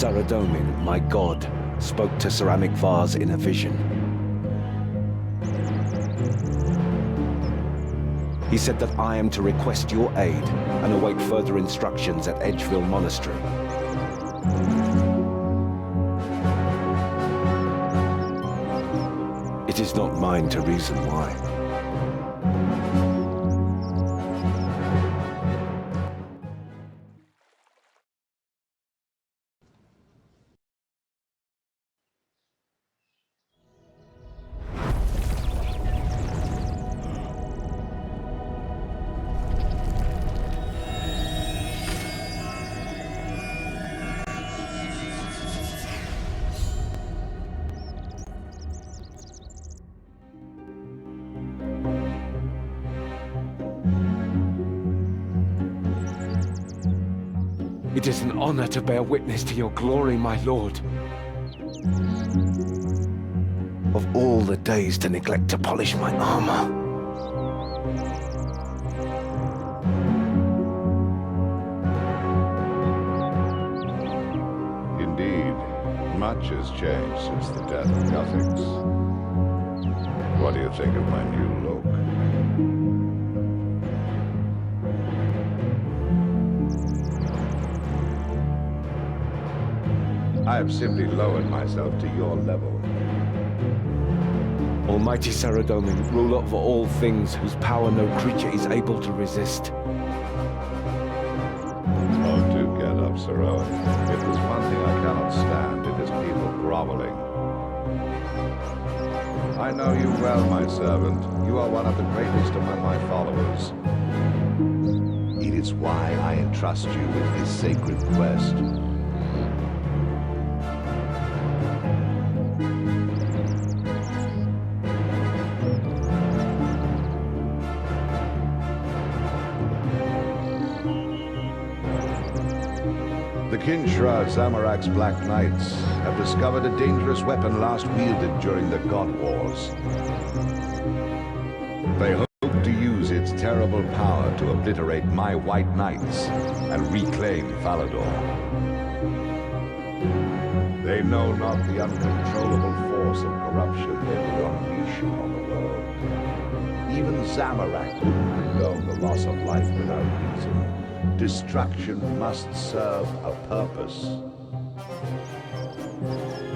Saradomin, my god, spoke to Ceramic Vase in a vision. He said that I am to request your aid and await further instructions at Edgeville Monastery. It is not mine to reason why. It is an honor to bear witness to your glory, my lord. Of all the days to neglect to polish my armor. Indeed, much has changed since the death of Gothics. What do you think of my new look? I have simply lowered myself to your level. Almighty Saradomin, ruler of all things whose power no creature is able to resist. Oh, do get up, Sir Owen. If there's one thing I cannot stand, it is people groveling. I know you well, my servant. You are one of the greatest among my followers. It is why I entrust you with this sacred quest. The Kinshra Zamorak's Black Knights have discovered a dangerous weapon last wielded during the God Wars. They hope to use its terrible power to obliterate my White Knights and reclaim Falador. They know not the uncontrollable force of corruption they will unleash on the world. Even Zamorak wouldn't condone the loss of life without reason. Destruction must serve a purpose.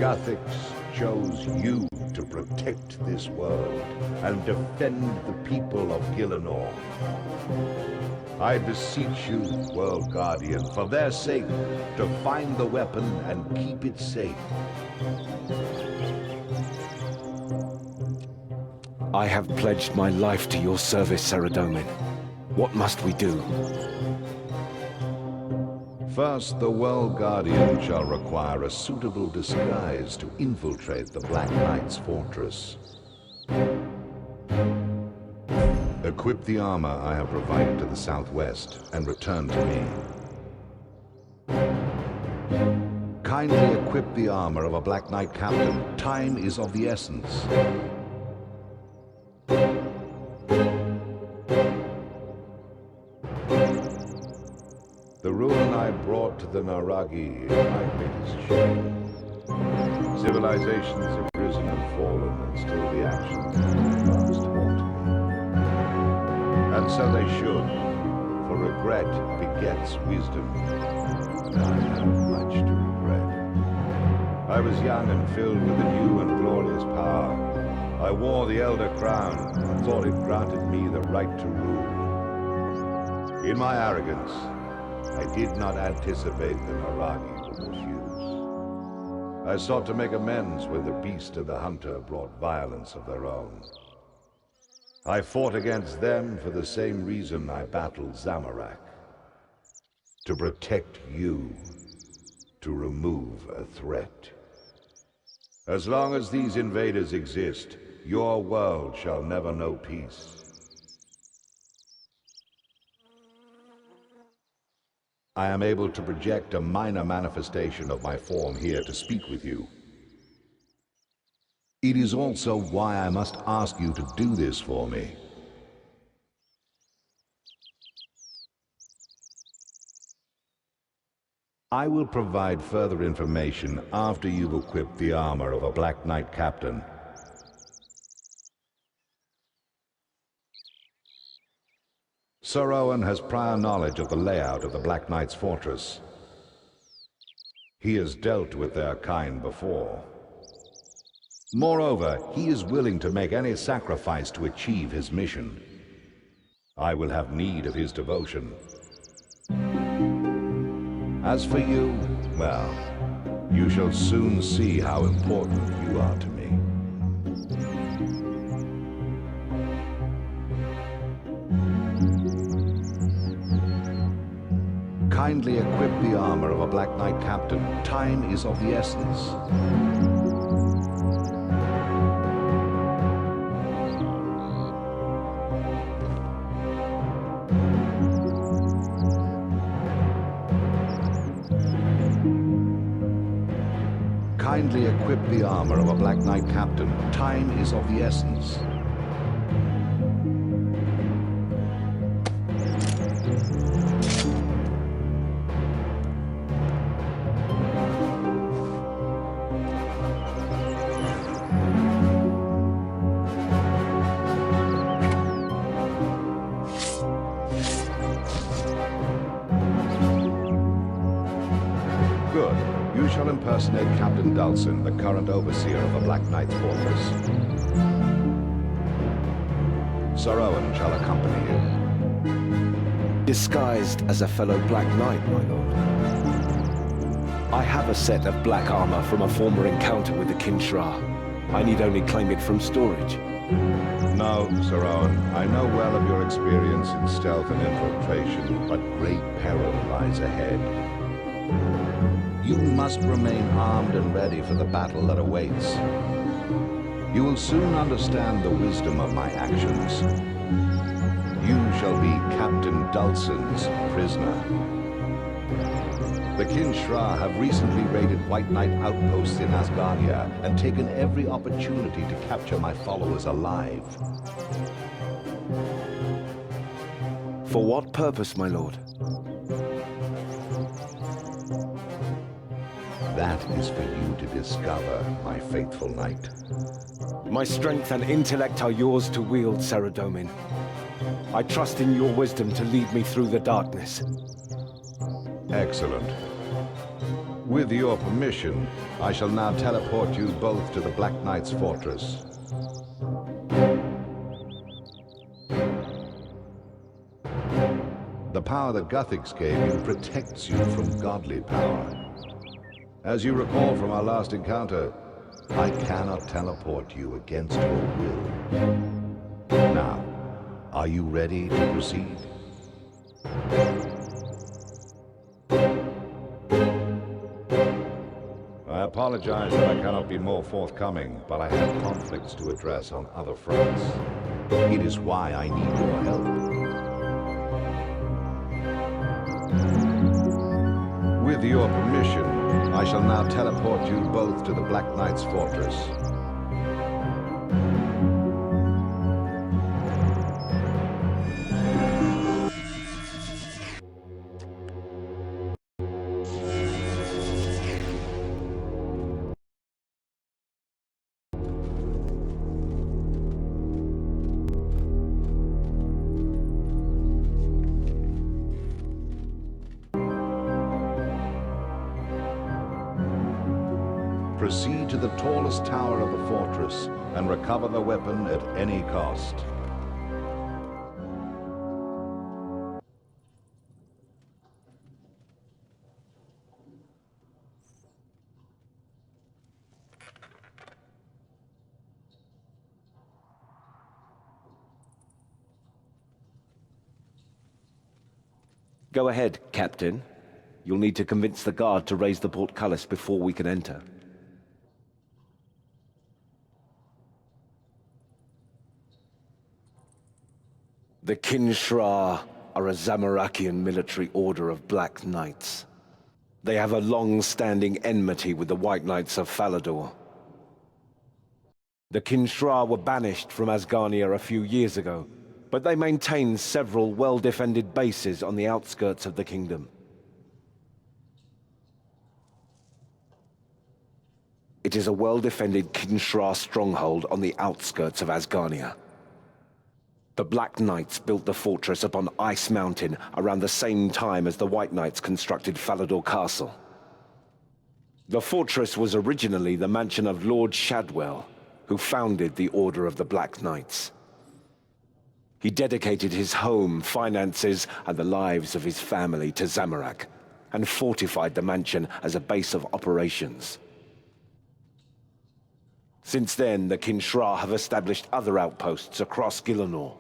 Gothics chose you to protect this world and defend the people of Gielinor. I beseech you, World Guardian, for their sake, to find the weapon and keep it safe. I have pledged my life to your service, Saradomin. What must we do? First, the World Guardian shall require a suitable disguise to infiltrate the Black Knight's fortress. Equip the armor I have provided to the southwest and return to me. Kindly equip the armor of a Black Knight captain. Time is of the essence. The ruin I brought to the Naragi is my greatest shame. Civilizations have risen and fallen, and still the actions of the past haunt me. And so they should, for regret begets wisdom. And I have much to regret. I was young and filled with a new and glorious power. I wore the Elder Crown and thought it granted me the right to rule. In my arrogance, I did not anticipate the Naragi would refuse. I sought to make amends when the beast and the hunter brought violence of their own. I fought against them for the same reason I battled Zamorak. To protect you. To remove a threat. As long as these invaders exist, your world shall never know peace. I am able to project a minor manifestation of my form here to speak with you. It is also why I must ask you to do this for me. I will provide further information after you've equipped the armor of a Black Knight captain. Sir Owen has prior knowledge of the layout of the Black Knight's fortress. He has dealt with their kind before. Moreover, he is willing to make any sacrifice to achieve his mission. I will have need of his devotion. As for you, well, you shall soon see how important you are to me. Kindly equip the armor of a Black Knight captain. Time is of the essence. Kindly equip the armor of a Black Knight captain. Time is of the essence. Good. You shall impersonate Captain Dulcin, the current overseer of the Black Knight's fortress. Sir Owen shall accompany you. Disguised as a fellow Black Knight, my lord. I have a set of black armor from a former encounter with the Kinshra. I need only claim it from storage. No, Sir Owen. I know well of your experience in stealth and infiltration, but great peril lies ahead. You must remain armed and ready for the battle that awaits. You will soon understand the wisdom of my actions. You shall be Captain Dulcin's prisoner. The Kinshra have recently raided White Knight outposts in Asgardia and taken every opportunity to capture my followers alive. For what purpose, my lord? That is for you to discover, my faithful knight. My strength and intellect are yours to wield, Saradomin. I trust in your wisdom to lead me through the darkness. Excellent. With your permission, I shall now teleport you both to the Black Knight's fortress. The power that Guthix gave you protects you from godly power. As you recall from our last encounter, I cannot teleport you against your will. Now, are you ready to proceed? I apologize that I cannot be more forthcoming, but I have conflicts to address on other fronts. It is why I need your help. With your permission, I shall now teleport you both to the Black Knight's fortress. Proceed to the tallest tower of the fortress and recover the weapon at any cost. Go ahead, Captain. You'll need to convince the guard to raise the portcullis before we can enter. The Kinshra are a Zamorakian military order of Black Knights. They have a long-standing enmity with the White Knights of Falador. The Kinshra were banished from Asgardia a few years ago, but they maintain several well-defended bases on the outskirts of the kingdom. It is a well-defended Kinshra stronghold on the outskirts of Asgarnia. The Black Knights built the fortress upon Ice Mountain around the same time as the White Knights constructed Falador Castle. The fortress was originally the mansion of Lord Shadwell, who founded the Order of the Black Knights. He dedicated his home, finances, and the lives of his family to Zamorak, and fortified the mansion as a base of operations. Since then, the Kinshra have established other outposts across Gielinor.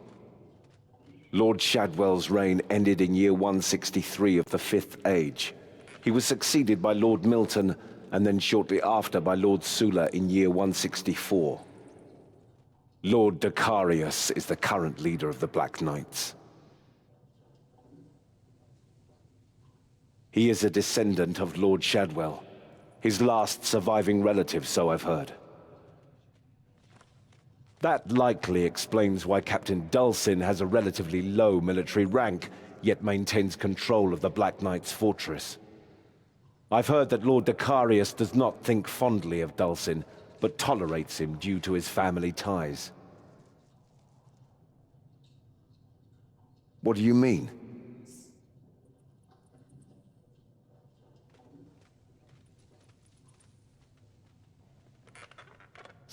Lord Shadwell's reign ended in year 163 of the Fifth Age. He was succeeded by Lord Milton, and then shortly after by Lord Sula in year 164. Lord Dacarius is the current leader of the Black Knights. He is a descendant of Lord Shadwell, his last surviving relative, so I've heard. That likely explains why Captain Dulcin has a relatively low military rank, yet maintains control of the Black Knight's fortress. I've heard that Lord Dacarius does not think fondly of Dulcin, but tolerates him due to his family ties. What do you mean?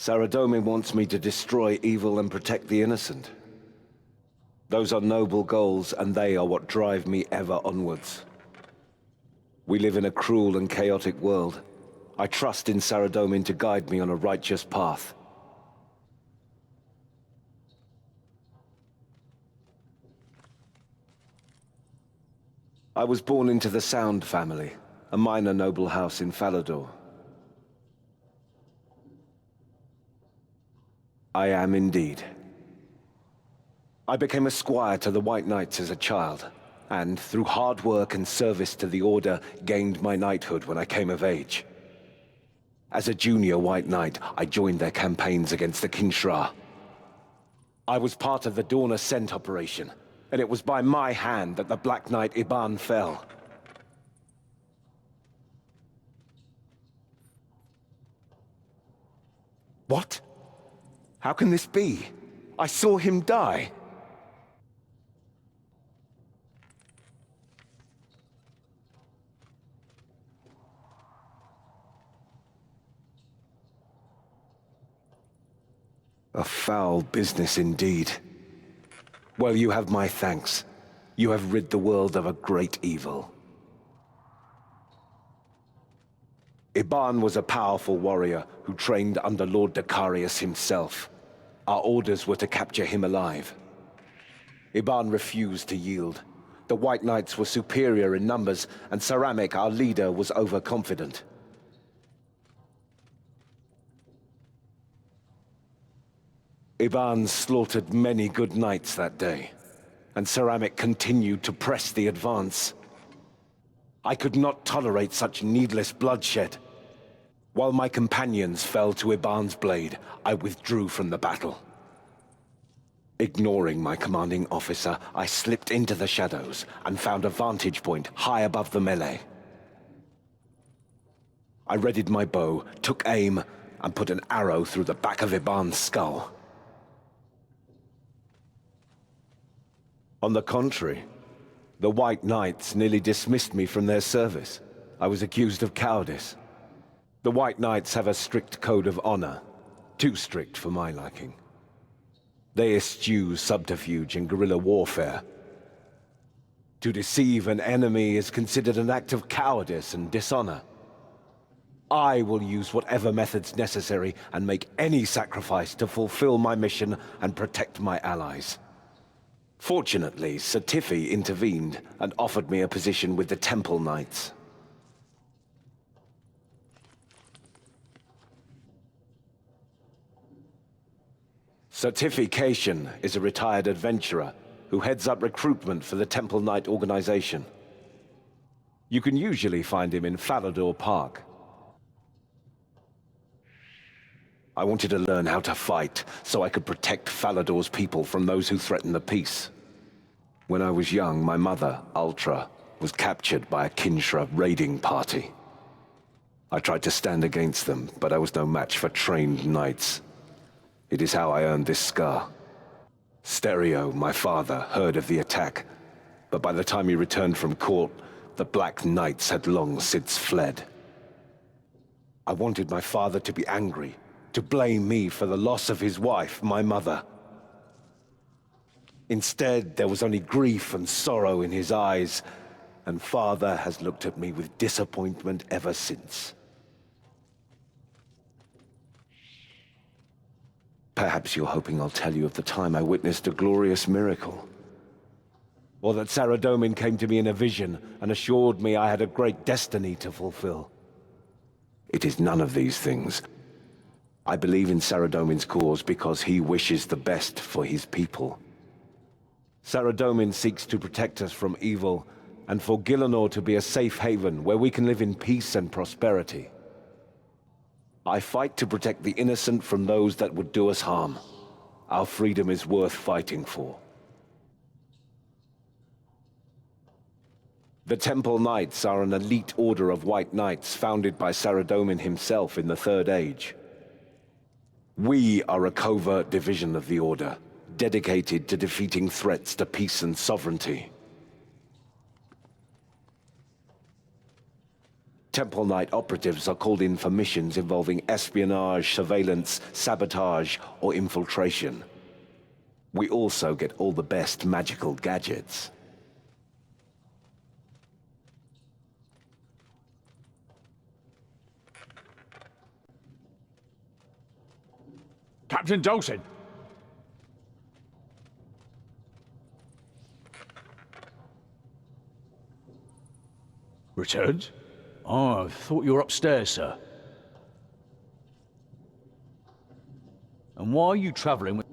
Saradomin wants me to destroy evil and protect the innocent. Those are noble goals, and they are what drive me ever onwards. We live in a cruel and chaotic world. I trust in Saradomin to guide me on a righteous path. I was born into the Sound family, a minor noble house in Falador. I am indeed. I became a squire to the White Knights as a child, and through hard work and service to the Order, gained my knighthood when I came of age. As a junior White Knight, I joined their campaigns against the Kinshra. I was part of the Dawn Ascent operation, and it was by my hand that the Black Knight Iban fell. What? How can this be? I saw him die. A foul business indeed. Well, you have my thanks. You have rid the world of a great evil. Iban was a powerful warrior who trained under Lord Dacarius himself. Our orders were to capture him alive. Iban refused to yield. The White Knights were superior in numbers, and Ceramic, our leader, was overconfident. Iban slaughtered many good knights that day, and Ceramic continued to press the advance. I could not tolerate such needless bloodshed. While my companions fell to Iban's blade, I withdrew from the battle. Ignoring my commanding officer, I slipped into the shadows and found a vantage point high above the melee. I readied my bow, took aim, and put an arrow through the back of Iban's skull. On the contrary, the White Knights nearly dismissed me from their service. I was accused of cowardice. The White Knights have a strict code of honor, too strict for my liking. They eschew subterfuge and guerrilla warfare. To deceive an enemy is considered an act of cowardice and dishonor. I will use whatever methods necessary and make any sacrifice to fulfill my mission and protect my allies. Fortunately, Satifi intervened and offered me a position with the Temple Knights. Certification is a retired adventurer who heads up recruitment for the Temple Knight organization. You can usually find him in Falador Park. I wanted to learn how to fight so I could protect Falador's people from those who threaten the peace. When I was young, my mother, Ultra, was captured by a Kinshra raiding party. I tried to stand against them, but I was no match for trained knights. It is how I earned this scar. Stereo, my father, heard of the attack, but by the time he returned from court, the Black Knights had long since fled. I wanted my father to be angry, to blame me for the loss of his wife, my mother. Instead, there was only grief and sorrow in his eyes, and father has looked at me with disappointment ever since. Perhaps you're hoping I'll tell you of the time I witnessed a glorious miracle. Or that Saradomin came to me in a vision and assured me I had a great destiny to fulfill. It is none of these things. I believe in Saradomin's cause because he wishes the best for his people. Saradomin seeks to protect us from evil, and for Gielinor to be a safe haven where we can live in peace and prosperity. I fight to protect the innocent from those that would do us harm. Our freedom is worth fighting for. The Temple Knights are an elite order of white knights founded by Saradomin himself in the Third Age. We are a covert division of the order, dedicated to defeating threats to peace and sovereignty. Temple Knight operatives are called in for missions involving espionage, surveillance, sabotage, or infiltration. We also get all the best magical gadgets. Captain Dawson! Returned? Oh, I thought you were upstairs, sir. And why are you travelling with...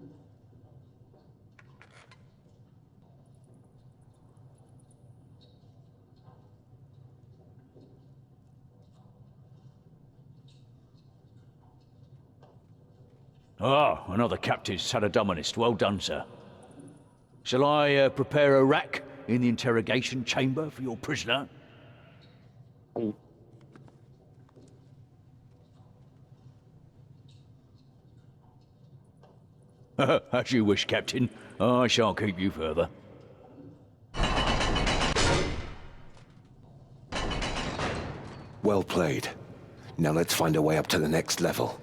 Ah, another captive Saradominist. Well done, sir. Shall I prepare a rack in the interrogation chamber for your prisoner? As you wish, Captain. I shan't keep you further. Well played. Now let's find a way up to the next level.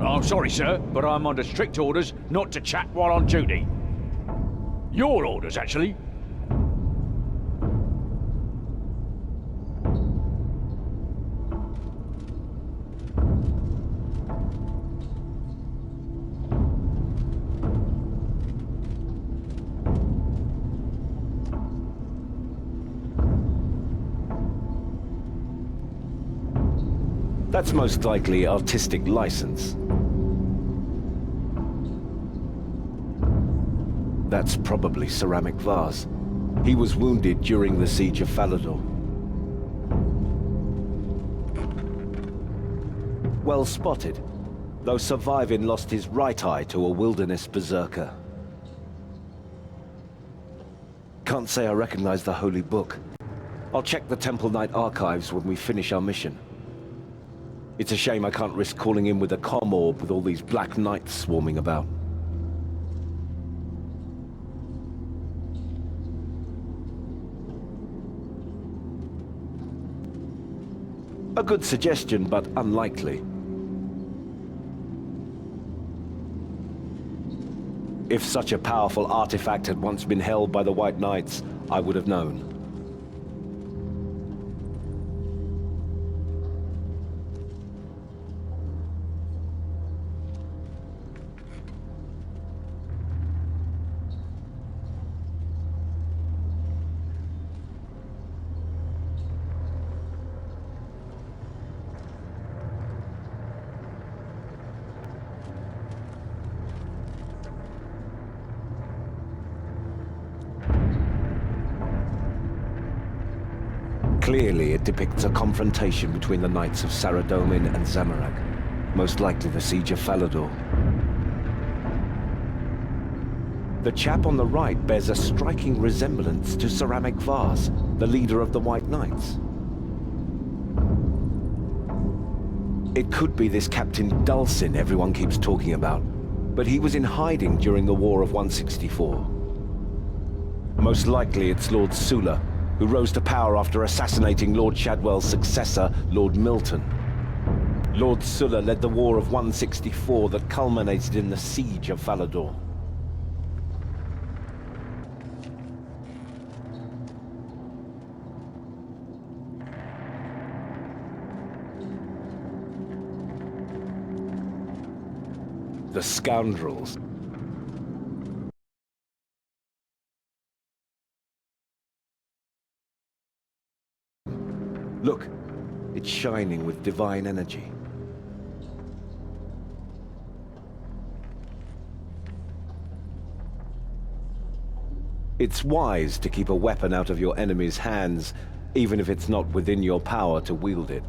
I'm sorry, sir, but I'm under strict orders not to chat while on duty. Your orders, actually. That's most likely artistic license. That's probably ceramic vase. He was wounded during the siege of Falador. Well spotted, though Survivin lost his right eye to a wilderness berserker. Can't say I recognize the holy book. I'll check the Temple Knight archives when we finish our mission. It's a shame I can't risk calling in with a comm orb with all these Black Knights swarming about. A good suggestion, but unlikely. If such a powerful artifact had once been held by the White Knights, I would have known. Clearly, it depicts a confrontation between the Knights of Saradomin and Zamorak, most likely the Siege of Falador. The chap on the right bears a striking resemblance to ceramic vase. the leader of the White Knights. It could be this Captain Dulcin everyone keeps talking about, but he was in hiding during the War of 164. Most likely it's Lord Sula, who rose to power after assassinating Lord Shadwell's successor, Lord Milton. Lord Sula led the War of 164 that culminated in the Siege of Falador. The scoundrels. Look, it's shining with divine energy. It's wise to keep a weapon out of your enemy's hands, even if it's not within your power to wield it.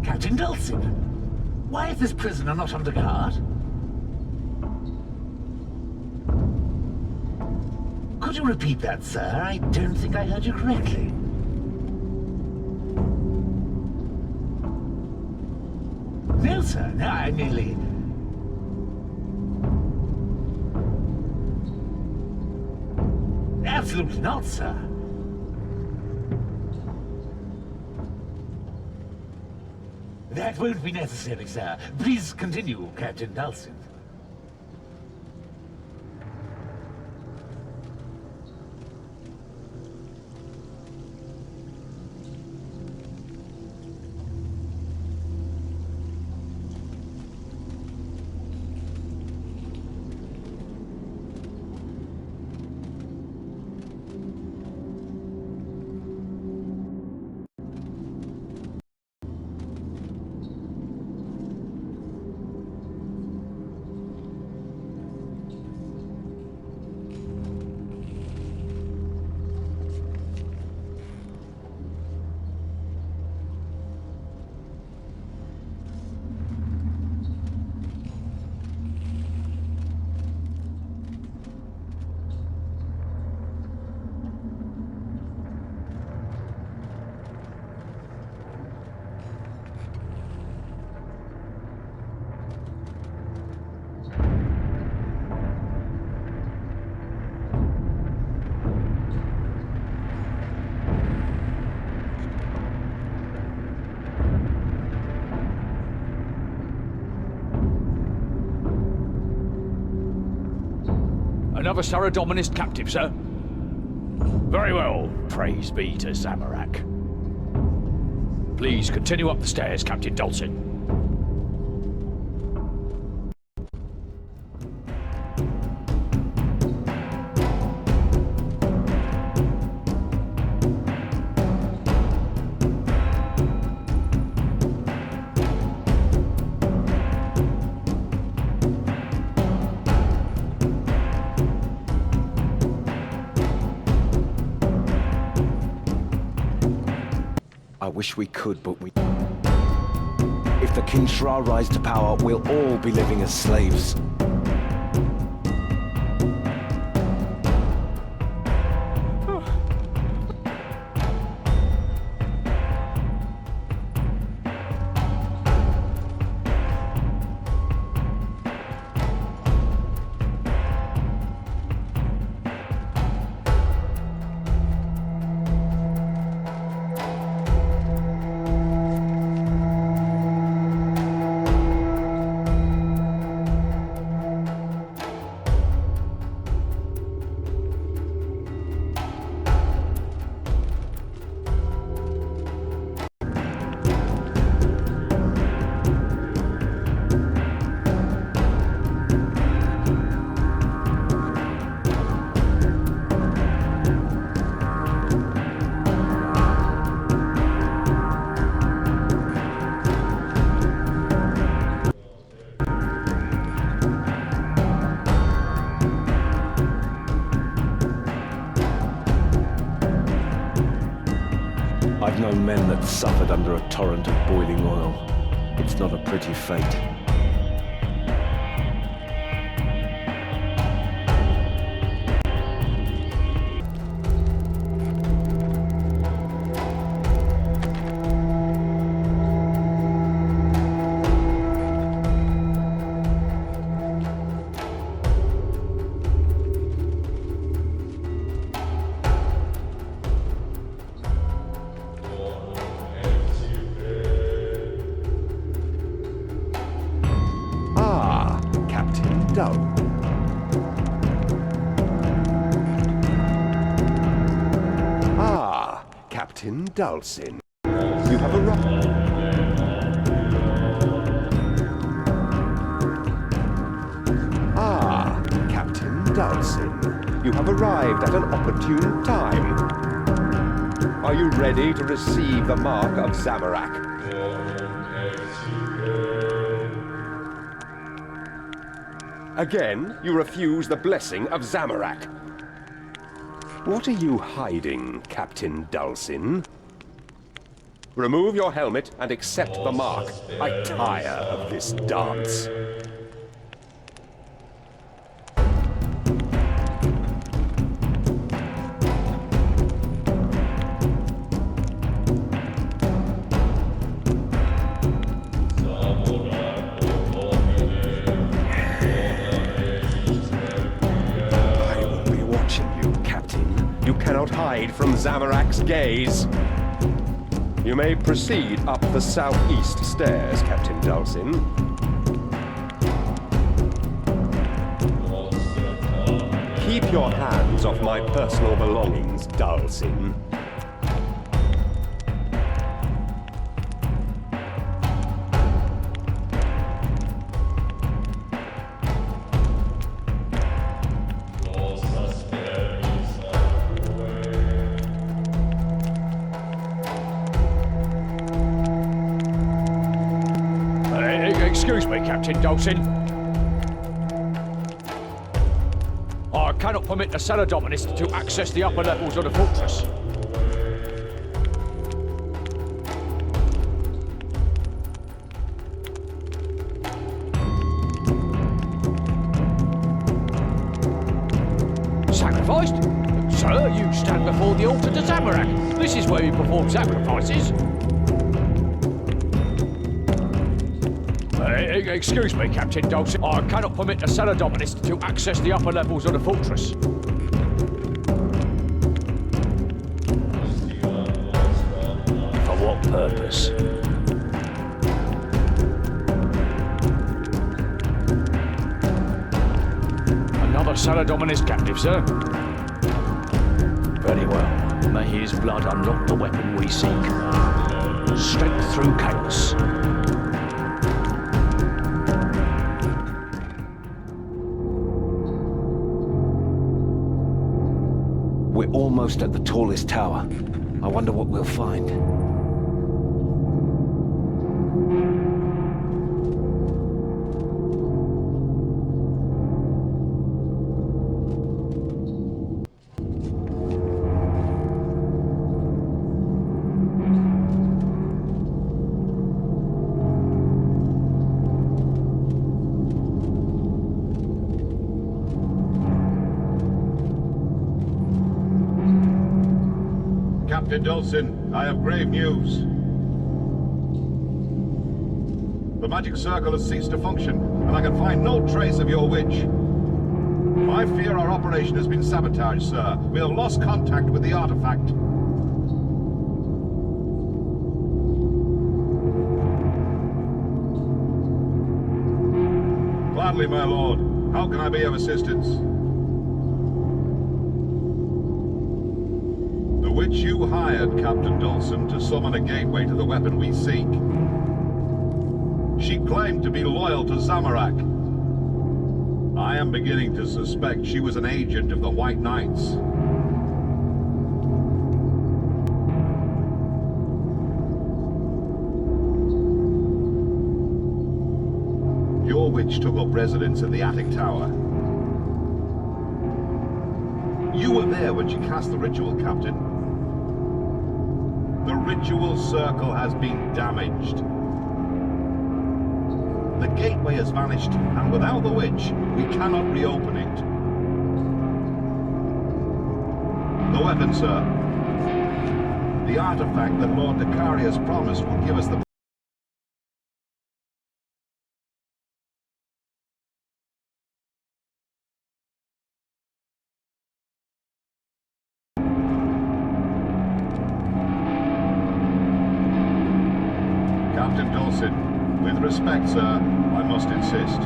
Captain Dulcin, why is this prisoner not under guard? Could you repeat that, sir? I don't think I heard you correctly. No, sir. No, I merely... Absolutely not, sir. That won't be necessary, sir. Please continue, Captain Dulcin. Another Saradominist captive, sir? Very well, praise be to Zamorak. Please continue up the stairs, Captain Dulcin. I wish we could, but we... If the Kinshra rise to power, we'll all be living as slaves. I've known men that suffered under a torrent of boiling oil. It's not a pretty fate. Captain Dulcin. You have arrived. Captain Dulcin. You have arrived at an opportune time. Are you ready to receive the mark of Zamorak? Again, you refuse the blessing of Zamorak. What are you hiding, Captain Dulcin? Remove your helmet and accept the mark. I tire of this dance. You cannot hide from Zamorak's gaze. You may proceed up the southeast stairs, Captain Dulcin. Keep your hands off my personal belongings, Dulcin. Excuse me, Captain Dulcin. I cannot permit the Cellar Dominist to access the upper levels of the fortress. Sacrificed? Sir, you stand before the altar to Zamorak. This is where you perform sacrifices. Excuse me, Captain Dulcin. I cannot permit the Cellar Dominist to access the upper levels of the fortress. For what purpose? Another Cellar Dominist captive, sir. Very well. May his blood unlock the weapon we seek. Strength through chaos. We're almost at the tallest tower. I wonder what we'll find. Captain Dulcin, I have grave news. The magic circle has ceased to function, and I can find no trace of your witch. I fear our operation has been sabotaged, sir. We have lost contact with the artifact. Gladly, my lord. How can I be of assistance? The witch you hired, Captain Dulcin, to summon a gateway to the weapon we seek. She claimed to be loyal to Zamorak. I am beginning to suspect she was an agent of the White Knights. Your witch took up residence in the attic tower. You were there when she cast the ritual, Captain. The ritual circle has been damaged. The gateway has vanished, and without the witch, we cannot reopen it. The weapon, sir. The artifact that Lord Dacarius promised would give us the... Captain Dawson, with respect, sir, I must insist.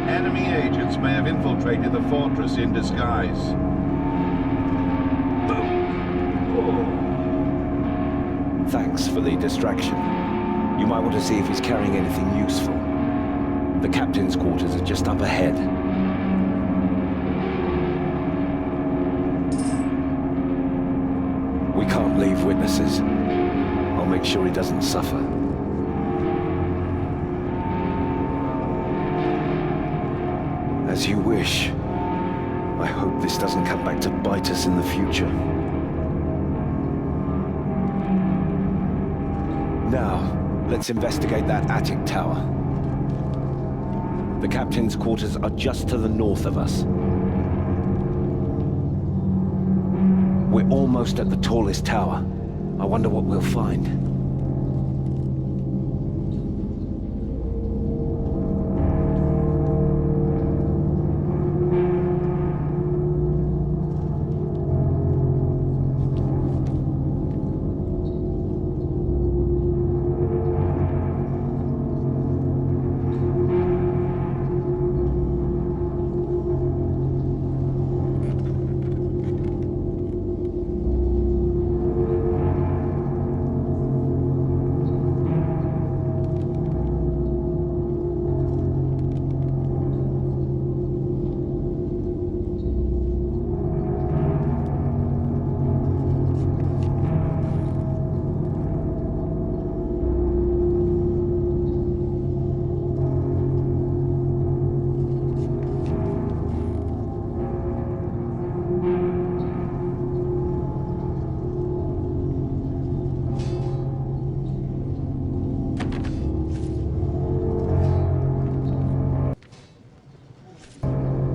Enemy agents may have infiltrated the fortress in disguise. Thanks for the distraction. You might want to see if he's carrying anything useful. The captain's quarters are just up ahead. We can't leave witnesses. I'll make sure he doesn't suffer. As you wish. I hope this doesn't come back to bite us in the future. Now, let's investigate that attic tower. The captain's quarters are just to the north of us. We're almost at the tallest tower. I wonder what we'll find.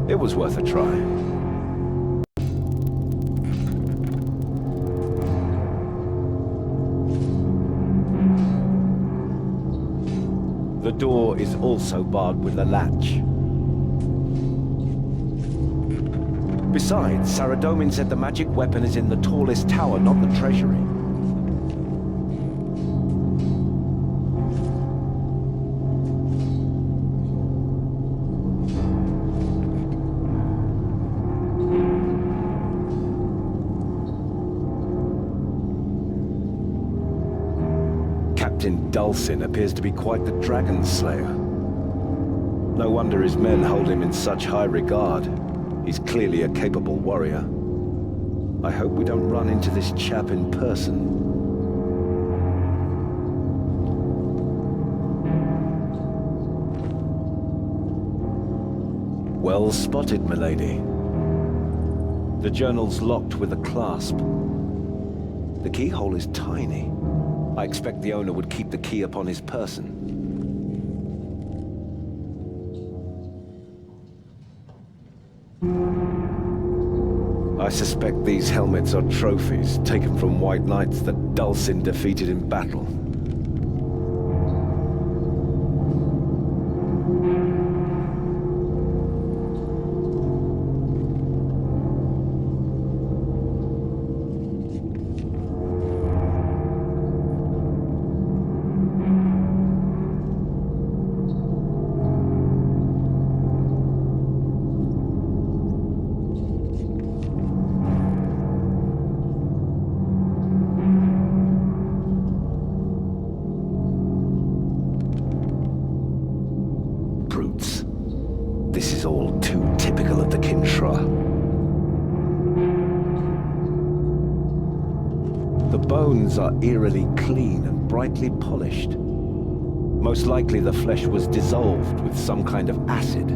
It was worth a try. The door is also barred with a latch. Besides, Saradomin said the magic weapon is in the tallest tower, not the treasury. Captain Dulcin appears to be quite the dragon slayer. No wonder his men hold him in such high regard. He's clearly a capable warrior. I hope we don't run into this chap in person. Well spotted, milady. The journal's locked with a clasp. The keyhole is tiny. I expect the owner would keep the key upon his person. I suspect these helmets are trophies taken from white knights that Dulcin defeated in battle. This is all too typical of the Kintra. The bones are eerily clean and brightly polished. Most likely the flesh was dissolved with some kind of acid.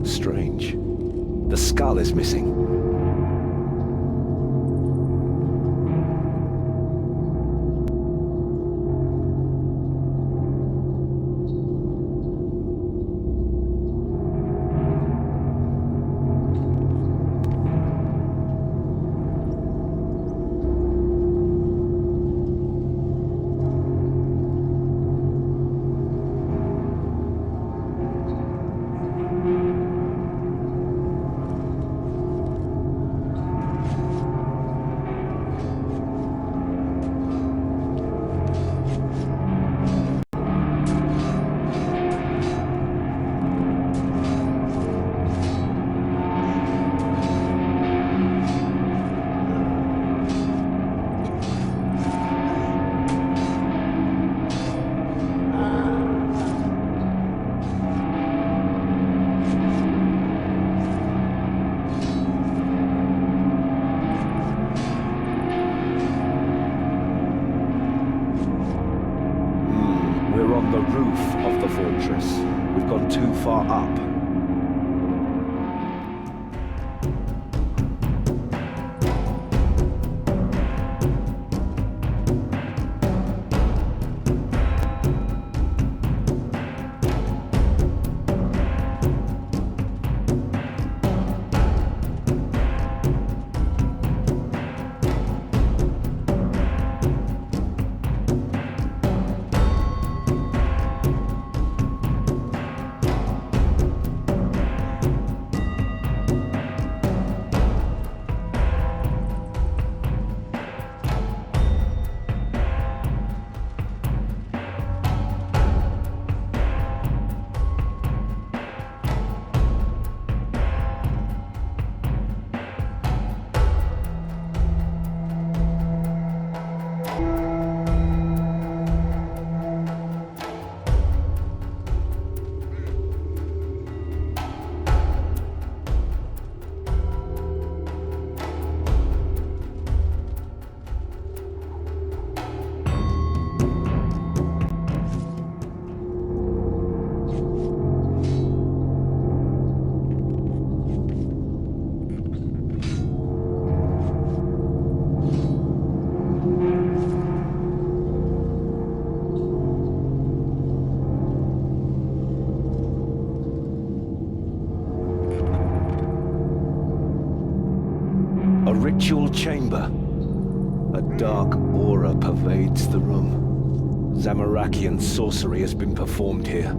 Strange. The skull is missing. We're on the roof of the fortress. We've gone too far up. A ritual chamber. A dark aura pervades the room. Zamarakian sorcery has been performed here.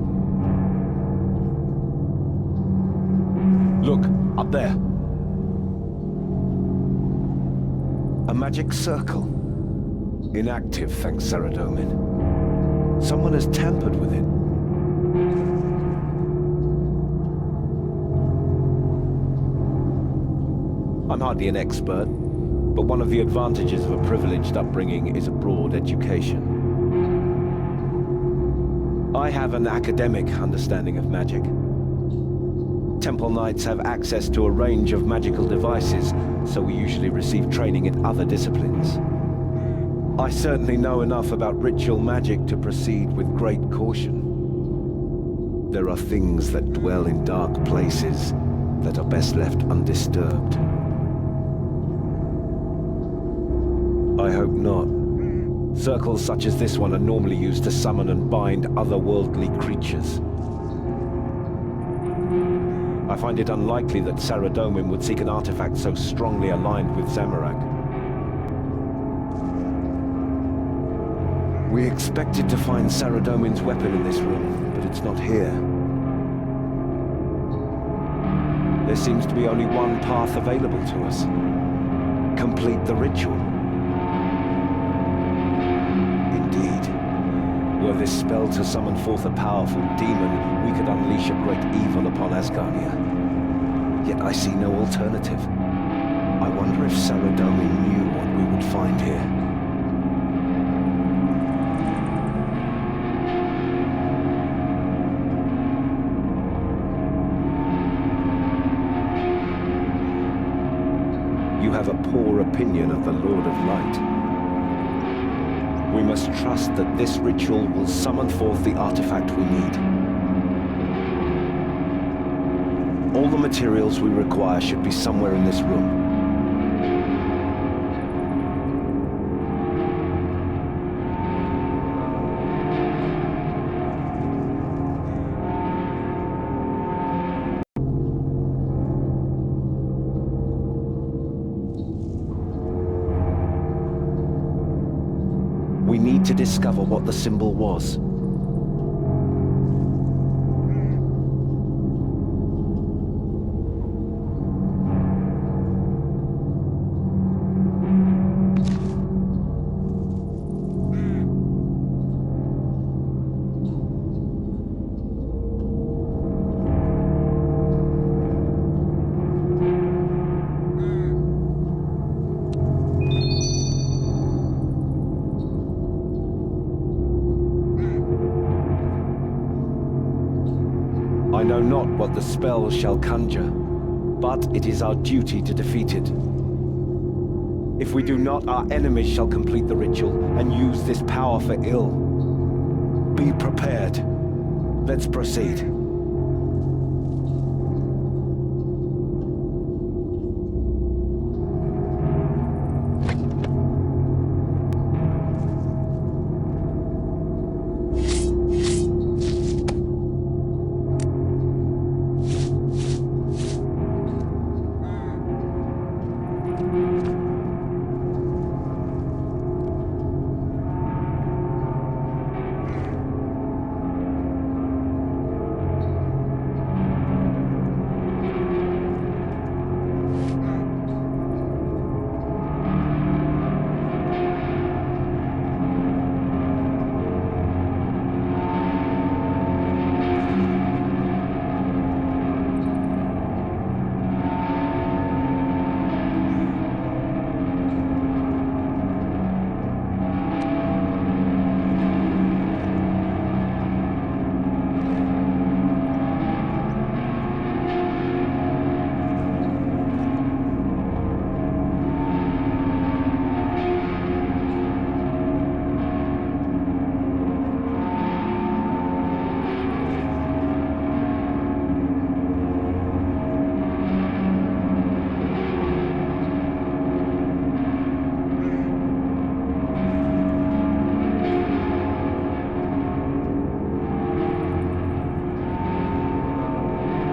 Look, up there. A magic circle. Inactive, thanks Saradomin. Someone has tampered with it. I'm hardly an expert, but one of the advantages of a privileged upbringing is a broad education. I have an academic understanding of magic. Temple Knights have access to a range of magical devices, so we usually receive training in other disciplines. I certainly know enough about ritual magic to proceed with great caution. There are things that dwell in dark places that are best left undisturbed. I hope not. Circles such as this one are normally used to summon and bind otherworldly creatures. I find it unlikely that Saradomin would seek an artifact so strongly aligned with Zamorak. We expected to find Saradomin's weapon in this room, but it's not here. There seems to be only one path available to us. Complete the ritual. Indeed. Were this spell to summon forth a powerful demon, we could unleash a great evil upon Asgardia. Yet I see no alternative. I wonder if Saradomin knew what we would find here. You have a poor opinion of the Lord of Light. We must trust that this ritual will summon forth the artifact we need. All the materials we require should be somewhere in this room. We need to discover what the symbol was. I know not what the spell shall conjure, but it is our duty to defeat it. If we do not, our enemies shall complete the ritual and use this power for ill. Be prepared. Let's proceed.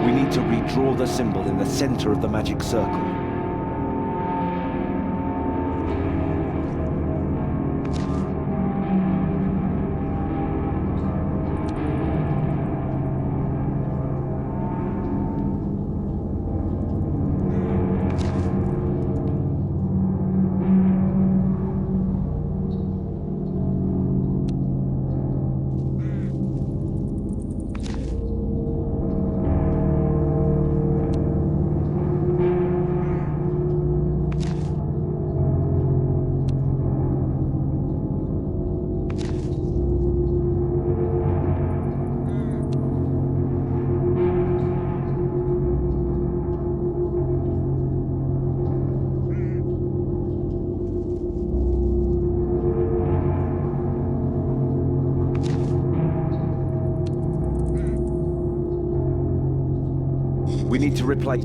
We need to redraw the symbol in the center of the magic circle. We need to replace...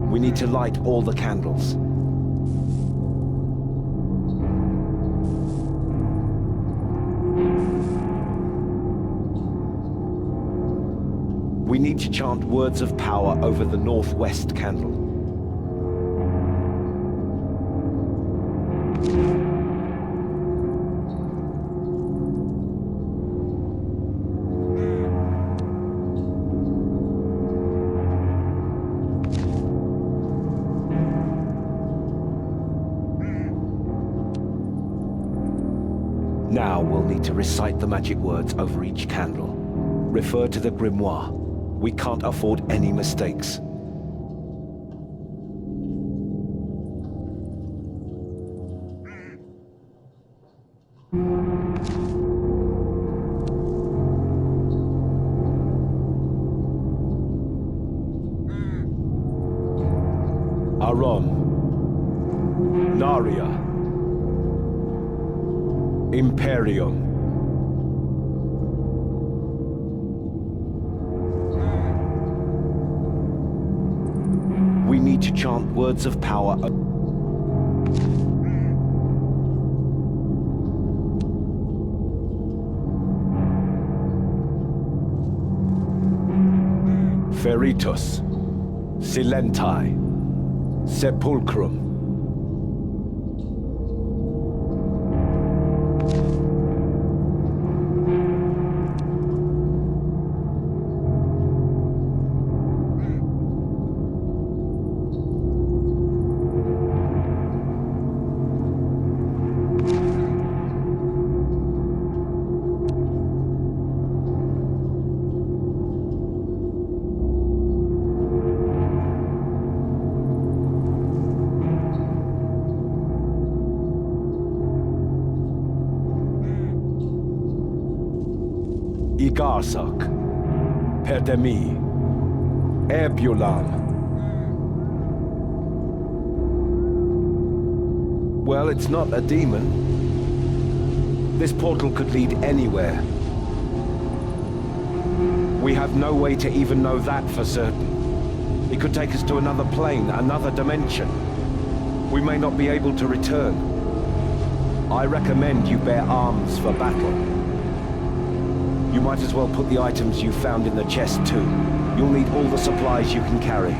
We need to light all the candles. We need to chant words of power over the northwest candle. Now we'll need to recite the magic words over each candle. Refer to the grimoire. We can't afford any mistakes. Arom. Naria. Imperium. We need to chant words of power. Feritus. Silentai. Sepulchrum. Igarsak, Perdemi, Erbulan. Well, it's not a demon. This portal could lead anywhere. We have no way to even know that for certain. It could take us to another plane, another dimension. We may not be able to return. I recommend you bear arms for battle. You might as well put the items you found in the chest too. You'll need all the supplies you can carry.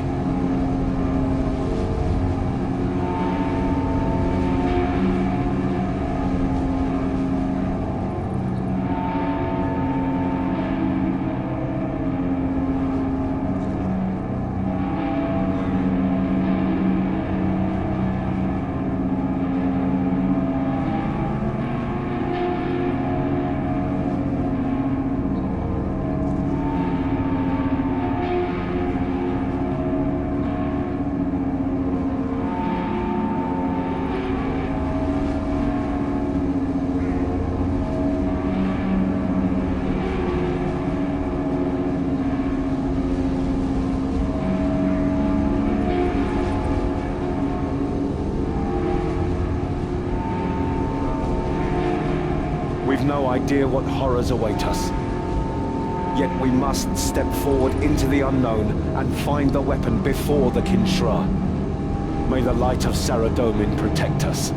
We've no idea what horrors await us. Yet we must step forward into the unknown and find the weapon before the Kinshra. May the light of Saradomin protect us.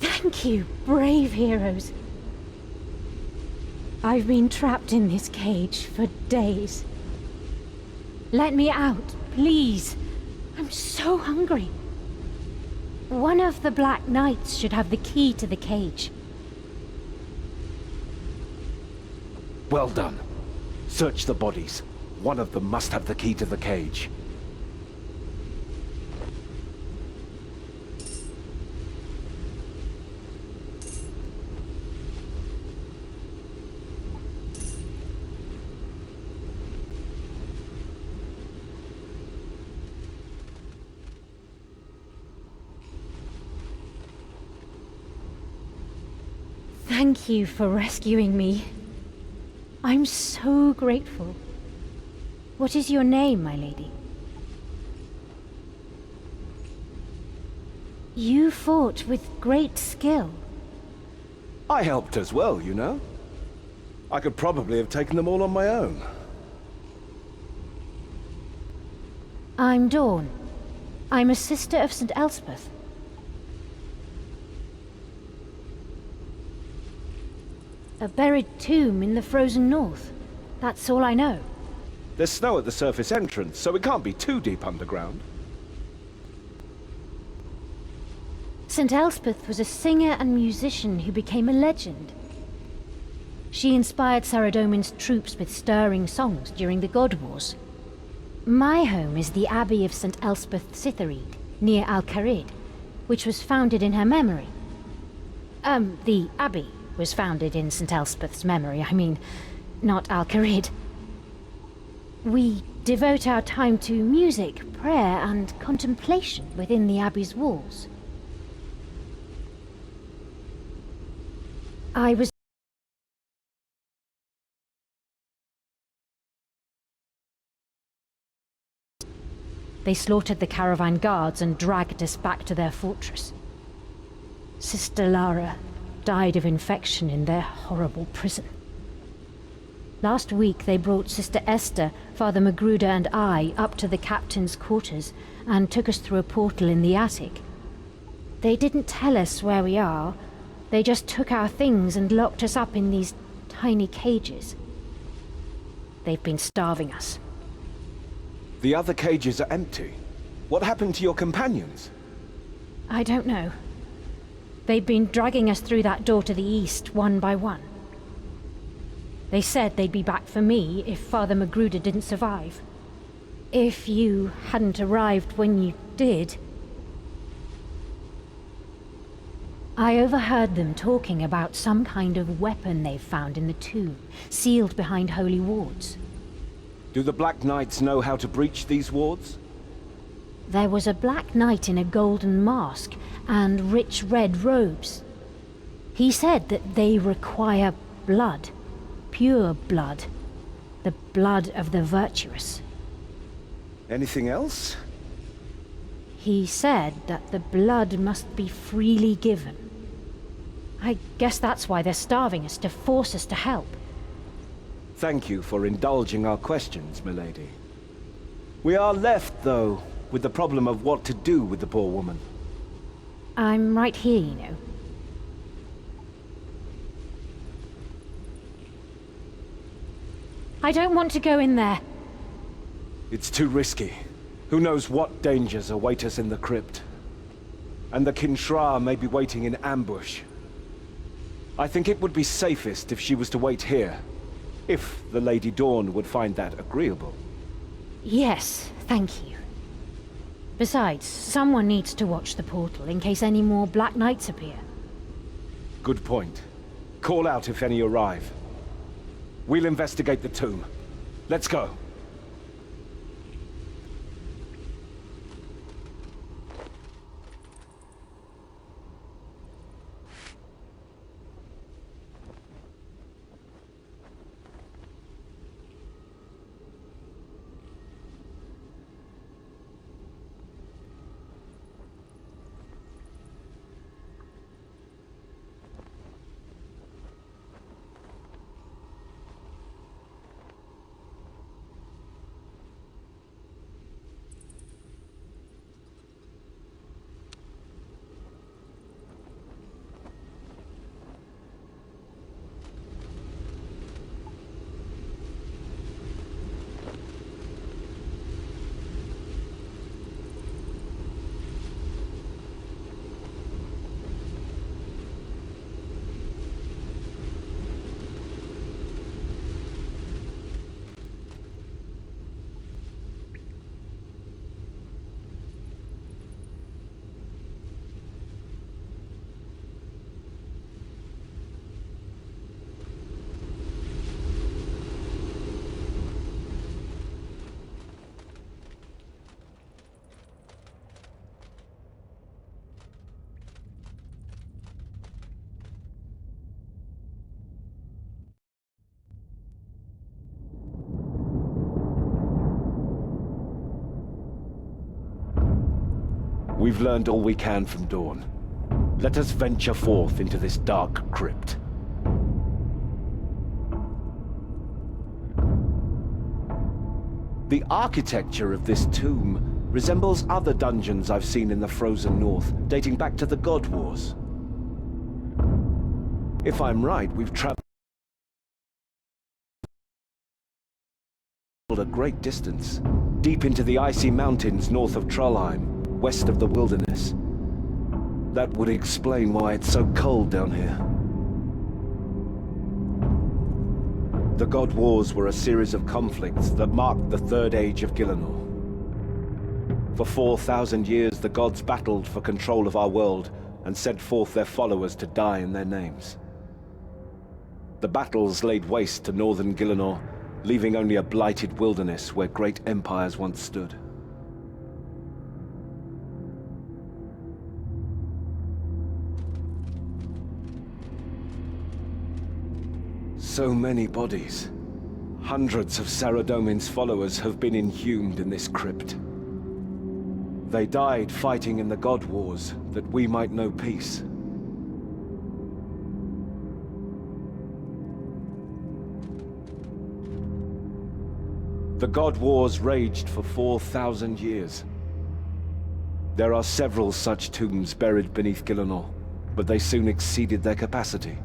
Thank you, brave heroes. I've been trapped in this cage for days. Let me out, please. I'm so hungry. One of the Black Knights should have the key to the cage. Well done. Search the bodies. One of them must have the key to the cage. Thank you for rescuing me. I'm so grateful. What is your name, my lady? You fought with great skill. I helped as well, you know. I could probably have taken them all on my own. I'm Dawn. I'm a sister of St. Elspeth. A buried tomb in the frozen north. That's all I know. There's snow at the surface entrance, so it can't be too deep underground. St. Elspeth was a singer and musician who became a legend. She inspired Saradomin's troops with stirring songs during the God Wars. My home is the Abbey of St. Elspeth Cythereed, near Al-Kharid, which was founded in her memory. The Abbey was founded in St. Elspeth's memory, I mean, not Al-Kharid. We devote our time to music, prayer, and contemplation within the Abbey's walls. I was They slaughtered the caravan guards and dragged us back to their fortress. Sister Lara died of infection in their horrible prison. Last week they brought Sister Esther, Father Magruder and I up to the captain's quarters and took us through a portal in the attic. They didn't tell us where we are. They just took our things and locked us up in these tiny cages. They've been starving us. The other cages are empty. What happened to your companions? I don't know. They've been dragging us through that door to the east, one by one. They said they'd be back for me if Father Magruder didn't survive. If you hadn't arrived when you did... I overheard them talking about some kind of weapon they've found in the tomb, sealed behind holy wards. Do the Black Knights know how to breach these wards? There was a Black Knight in a golden mask and rich red robes. He said that they require blood, pure blood, the blood of the virtuous. Anything else? He said that the blood must be freely given. I guess that's why they're starving us, to force us to help. Thank you for indulging our questions, milady. We are left, though, with the problem of what to do with the poor woman. I'm right here, you know. I don't want to go in there. It's too risky. Who knows what dangers await us in the crypt. And the Kinshra may be waiting in ambush. I think it would be safest if she was to wait here. If the Lady Dawn would find that agreeable. Yes, thank you. Besides, someone needs to watch the portal in case any more Black Knights appear. Good point. Call out if any arrive. We'll investigate the tomb. Let's go. We've learned all we can from Dawn. Let us venture forth into this dark crypt. The architecture of this tomb resembles other dungeons I've seen in the frozen north, dating back to the God Wars. If I'm right, we've traveled a great distance, deep into the icy mountains north of Trollheim, west of the wilderness. That would explain why it's so cold down here. The God Wars were a series of conflicts that marked the Third Age of Gielinor. For 4,000 years, the gods battled for control of our world and sent forth their followers to die in their names. The battles laid waste to northern Gielinor, leaving only a blighted wilderness where great empires once stood. So many bodies. Hundreds of Saradomin's followers have been inhumed in this crypt. They died fighting in the God Wars that we might know peace. The God Wars raged for 4,000 years. There are several such tombs buried beneath Gielinor, but they soon exceeded their capacity.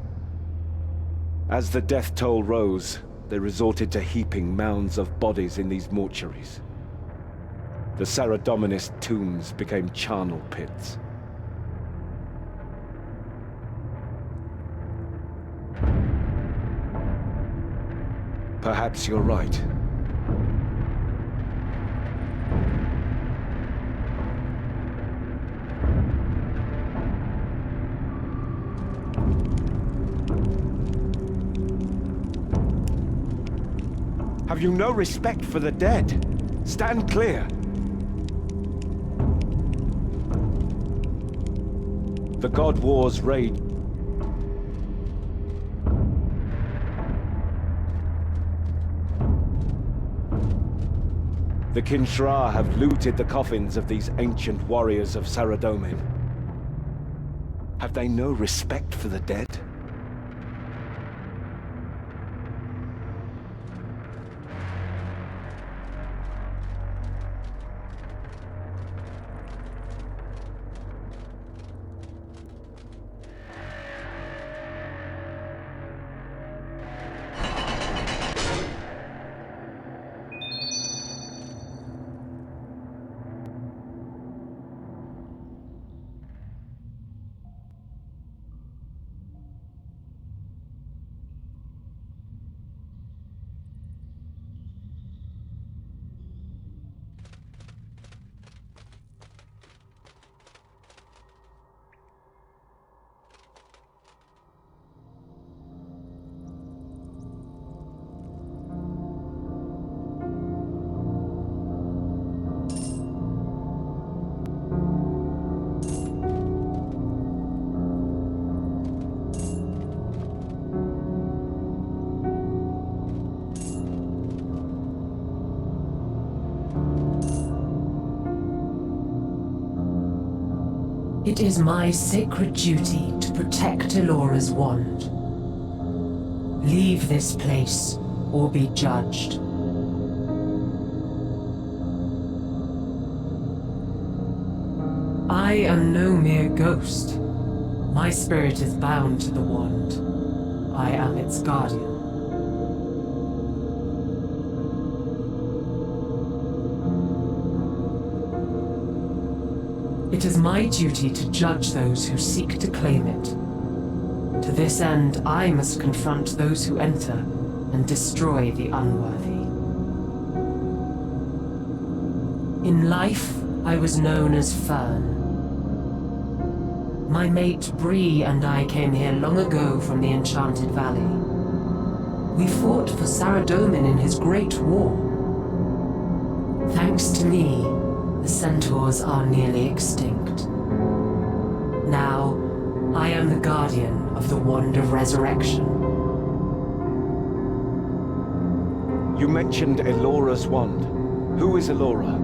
As the death toll rose, they resorted to heaping mounds of bodies in these mortuaries. The Saradominist tombs became charnel pits. Perhaps you're right. Have you no respect for the dead? Stand clear. The God Wars rage. The Kinshra have looted the coffins of these ancient warriors of Saradomin. Have they no respect for the dead? It is my sacred duty to protect Elora's wand. Leave this place, or be judged. I am no mere ghost. My spirit is bound to the wand. I am its guardian. It is my duty to judge those who seek to claim it. To this end, I must confront those who enter and destroy the unworthy. In life, I was known as Fern. My mate Bree and I came here long ago from the Enchanted Valley. We fought for Saradomin in his great war. Thanks to me, the centaurs are nearly extinct. Now, I am the guardian of the Wand of Resurrection. You mentioned Elora's wand. Who is Elora?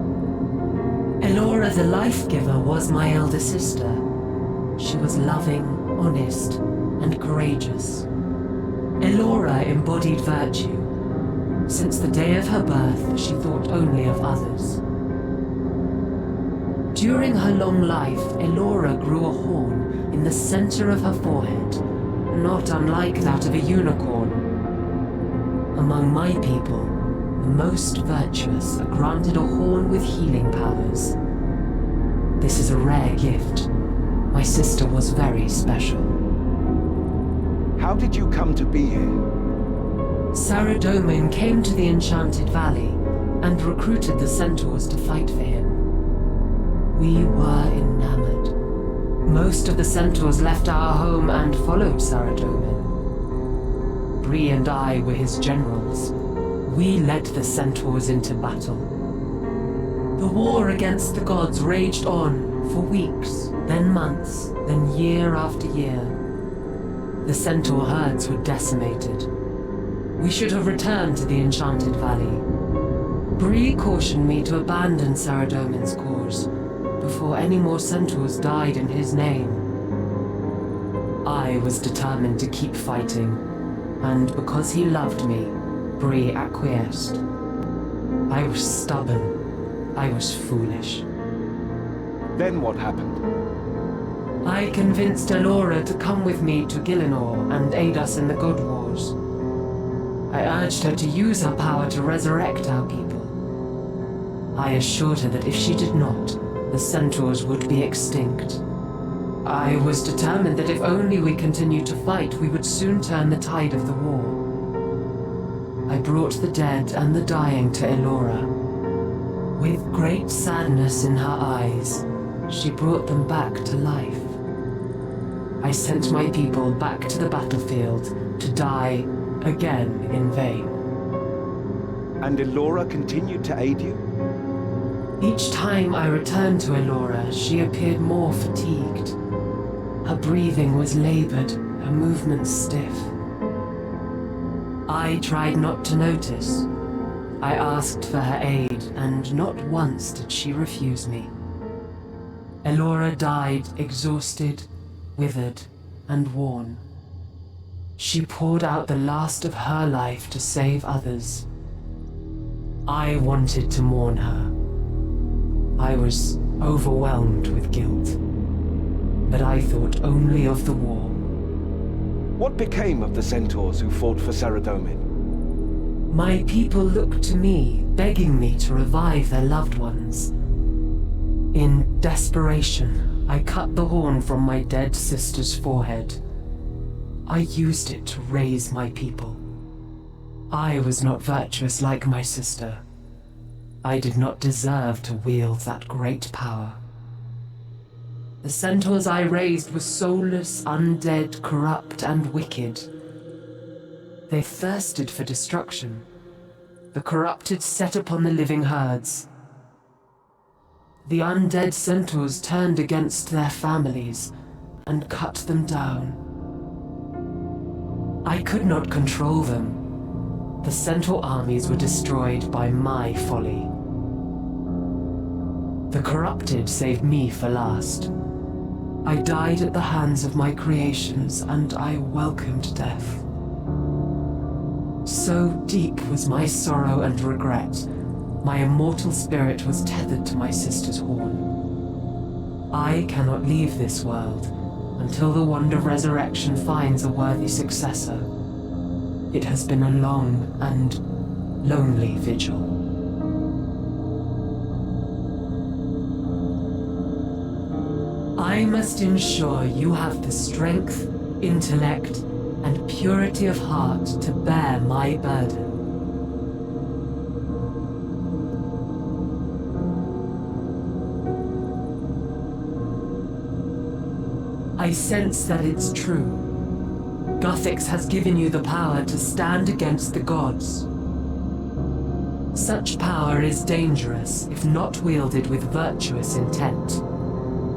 Elora the Life-Giver was my elder sister. She was loving, honest, and courageous. Elora embodied virtue. Since the day of her birth, she thought only of others. During her long life, Elora grew a horn in the center of her forehead, not unlike that of a unicorn. Among my people, the most virtuous are granted a horn with healing powers. This is a rare gift. My sister was very special. How did you come to be here? Saradomin came to the Enchanted Valley and recruited the centaurs to fight for him. We were enamored. Most of the centaurs left our home and followed Saradomin. Bree and I were his generals. We led the centaurs into battle. The war against the gods raged on for weeks, then months, then year after year. The centaur herds were decimated. We should have returned to the Enchanted Valley. Bree cautioned me to abandon Saradomin's cause before any more centaurs died in his name. I was determined to keep fighting, and because he loved me, Bree acquiesced. I was stubborn. I was foolish. Then what happened? I convinced Elora to come with me to Gielinor and aid us in the God Wars. I urged her to use her power to resurrect our people. I assured her that if she did not, the centaurs would be extinct. I was determined that if only we continued to fight, we would soon turn the tide of the war. I brought the dead and the dying to Elora. With great sadness in her eyes, she brought them back to life. I sent my people back to the battlefield to die again in vain. And Elora continued to aid you? Each time I returned to Elora, she appeared more fatigued. Her breathing was labored, her movements stiff. I tried not to notice. I asked for her aid, and not once did she refuse me. Elora died exhausted, withered, and worn. She poured out the last of her life to save others. I wanted to mourn her. I was overwhelmed with guilt, but I thought only of the war. What became of the centaurs who fought for Saradomin? My people looked to me, begging me to revive their loved ones. In desperation, I cut the horn from my dead sister's forehead. I used it to raise my people. I was not virtuous like my sister. I did not deserve to wield that great power. The centaurs I raised were soulless, undead, corrupt, and wicked. They thirsted for destruction. The corrupted set upon the living herds. The undead centaurs turned against their families and cut them down. I could not control them. The centaur armies were destroyed by my folly. The corrupted saved me for last. I died at the hands of my creations, and I welcomed death. So deep was my sorrow and regret, my immortal spirit was tethered to my sister's horn. I cannot leave this world until the wand of resurrection finds a worthy successor. It has been a long and lonely vigil. I must ensure you have the strength, intellect, and purity of heart to bear my burden. I sense that it's true. Guthix has given you the power to stand against the gods. Such power is dangerous if not wielded with virtuous intent.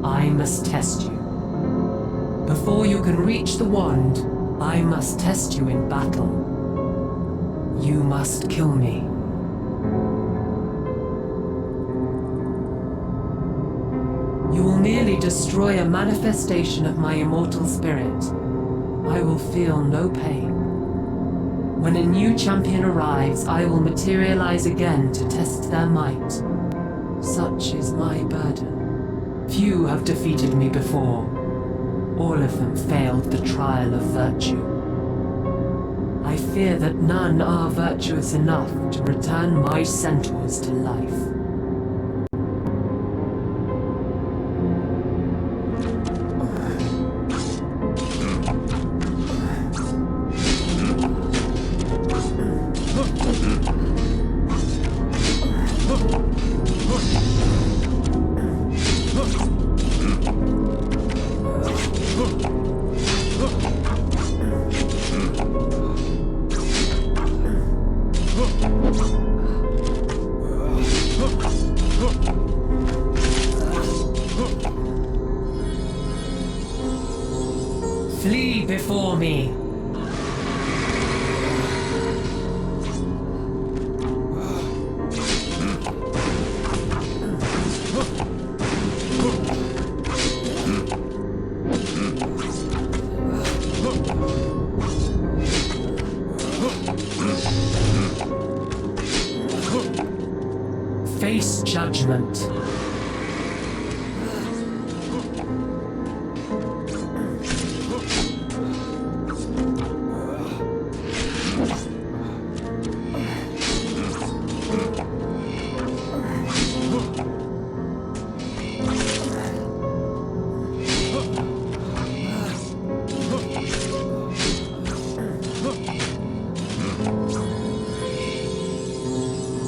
I must test you. Before you can reach the wand, I must test you in battle. You must kill me. merely destroy a manifestation of my immortal spirit, I will feel no pain. When a new champion arrives, I will materialize again to test their might. Such is my burden. Few have defeated me before. All of them failed the trial of virtue. I fear that none are virtuous enough to return my centaurs to life. Flee before me. Face judgment.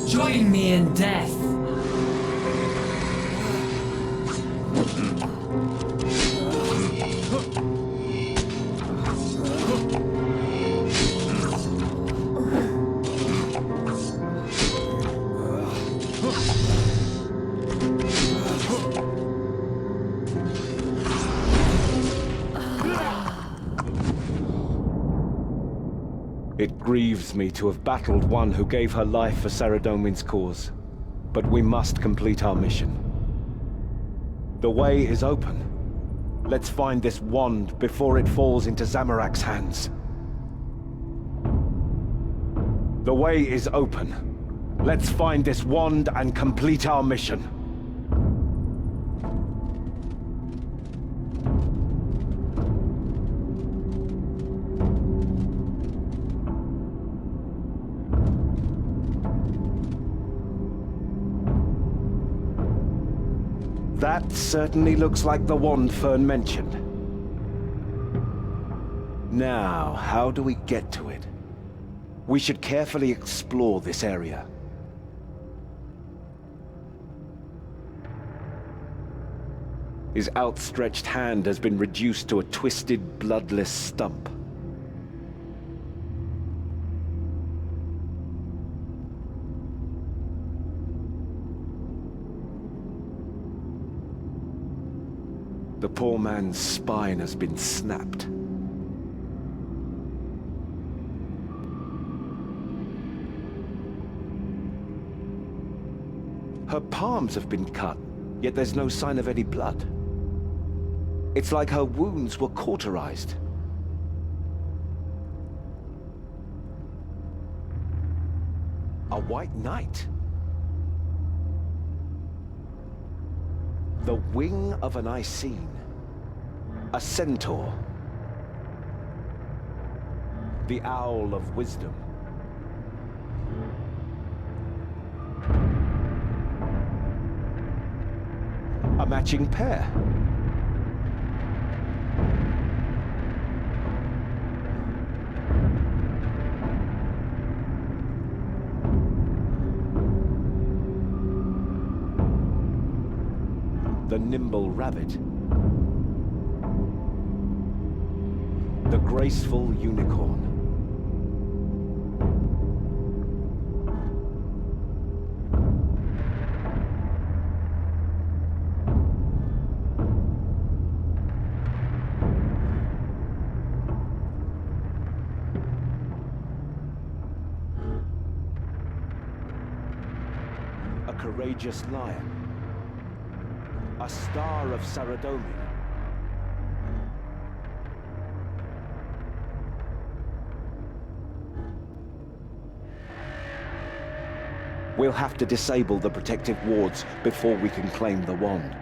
Join me in death. It grieves me to have battled one who gave her life for Saradomin's cause, but we must complete our mission. The way is open. Let's find this wand before it falls into Zamorak's hands. The way is open. Let's find this wand and complete our mission. That certainly looks like the wand Fern mentioned. Now, how do we get to it? We should carefully explore this area. His outstretched hand has been reduced to a twisted, bloodless stump. The poor man's spine has been snapped. Her palms have been cut, yet there's no sign of any blood. It's like her wounds were cauterized. A white knight. The wing of an Icene. A centaur. The owl of wisdom. A matching pair. The nimble rabbit. The graceful unicorn. A courageous lion. A star of Saradomin. We'll have to disable the protective wards before we can claim the wand.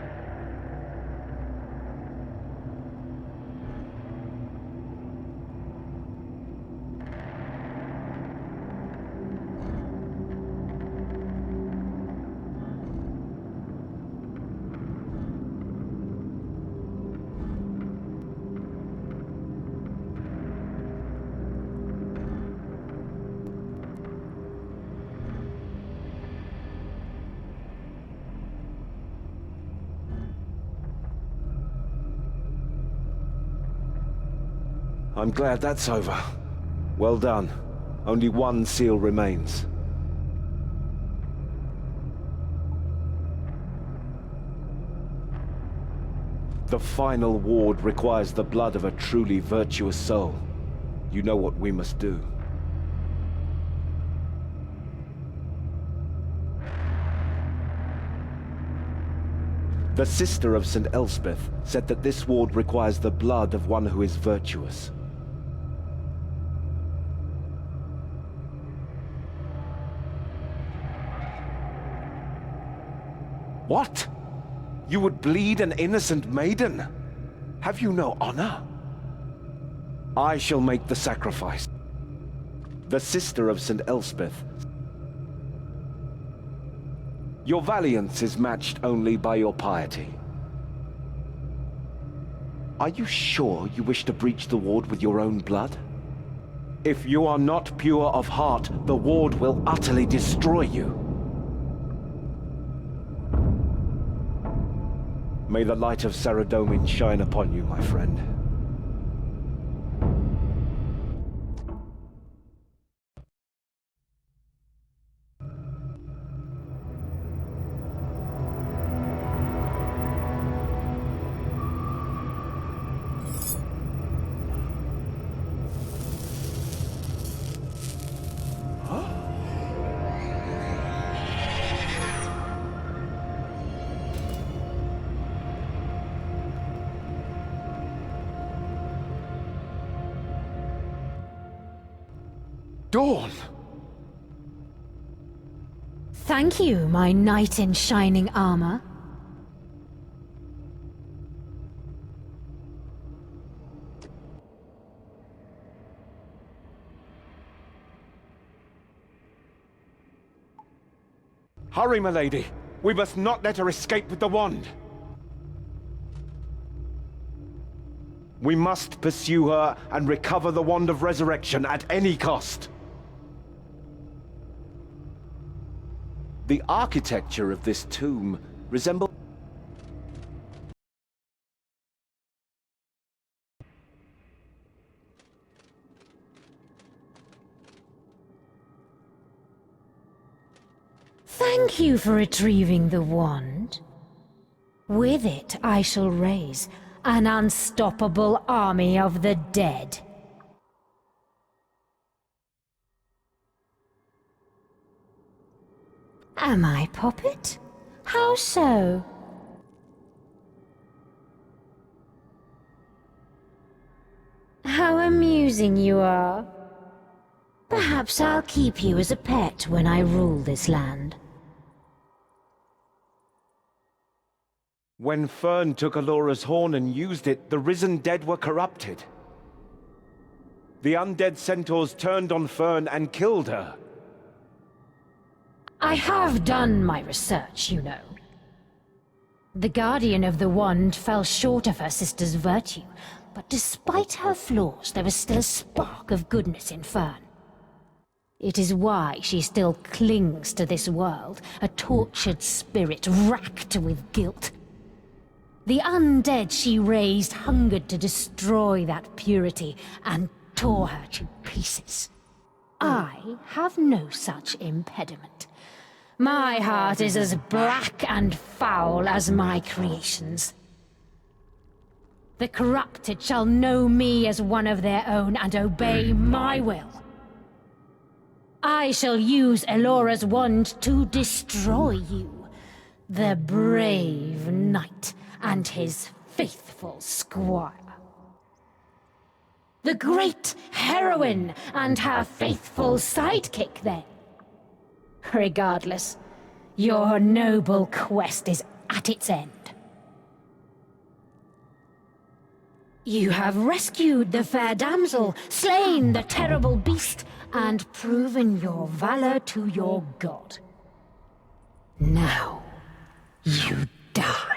I'm glad that's over. Well done. Only one seal remains. The final ward requires the blood of a truly virtuous soul. You know what we must do. The Sister of St. Elspeth said that this ward requires the blood of one who is virtuous. What? You would bleed an innocent maiden? Have you no honor? I shall make the sacrifice. The Sister of St. Elspeth. Your valiance is matched only by your piety. Are you sure you wish to breach the ward with your own blood? If you are not pure of heart, the ward will utterly destroy you. May the light of Saradomin shine upon you, my friend. Dawn! Thank you, my knight in shining armor. Hurry, my lady! We must not let her escape with the wand! We must pursue her and recover the Wand of Resurrection at any cost. The architecture of this tomb resembles... Thank you for retrieving the wand. With it, I shall raise an unstoppable army of the dead. Am I, Poppet? How so? How amusing you are. Perhaps I'll keep you as a pet when I rule this land. When Fern took Alora's horn and used it, the risen dead were corrupted. The undead centaurs turned on Fern and killed her. I have done my research, you know. The Guardian of the Wand fell short of her sister's virtue, but despite her flaws, there was still a spark of goodness in Fern. It is why she still clings to this world, a tortured spirit racked with guilt. The undead she raised hungered to destroy that purity and tore her to pieces. I have no such impediment. My heart is as black and foul as my creations. The corrupted shall know me as one of their own and obey my will. I shall use Elora's wand to destroy you, The brave knight and his faithful squire. The great heroine and her faithful sidekick, then. Regardless, your noble quest is at its end. You have rescued the fair damsel, slain the terrible beast, and proven your valor to your god. Now, you die.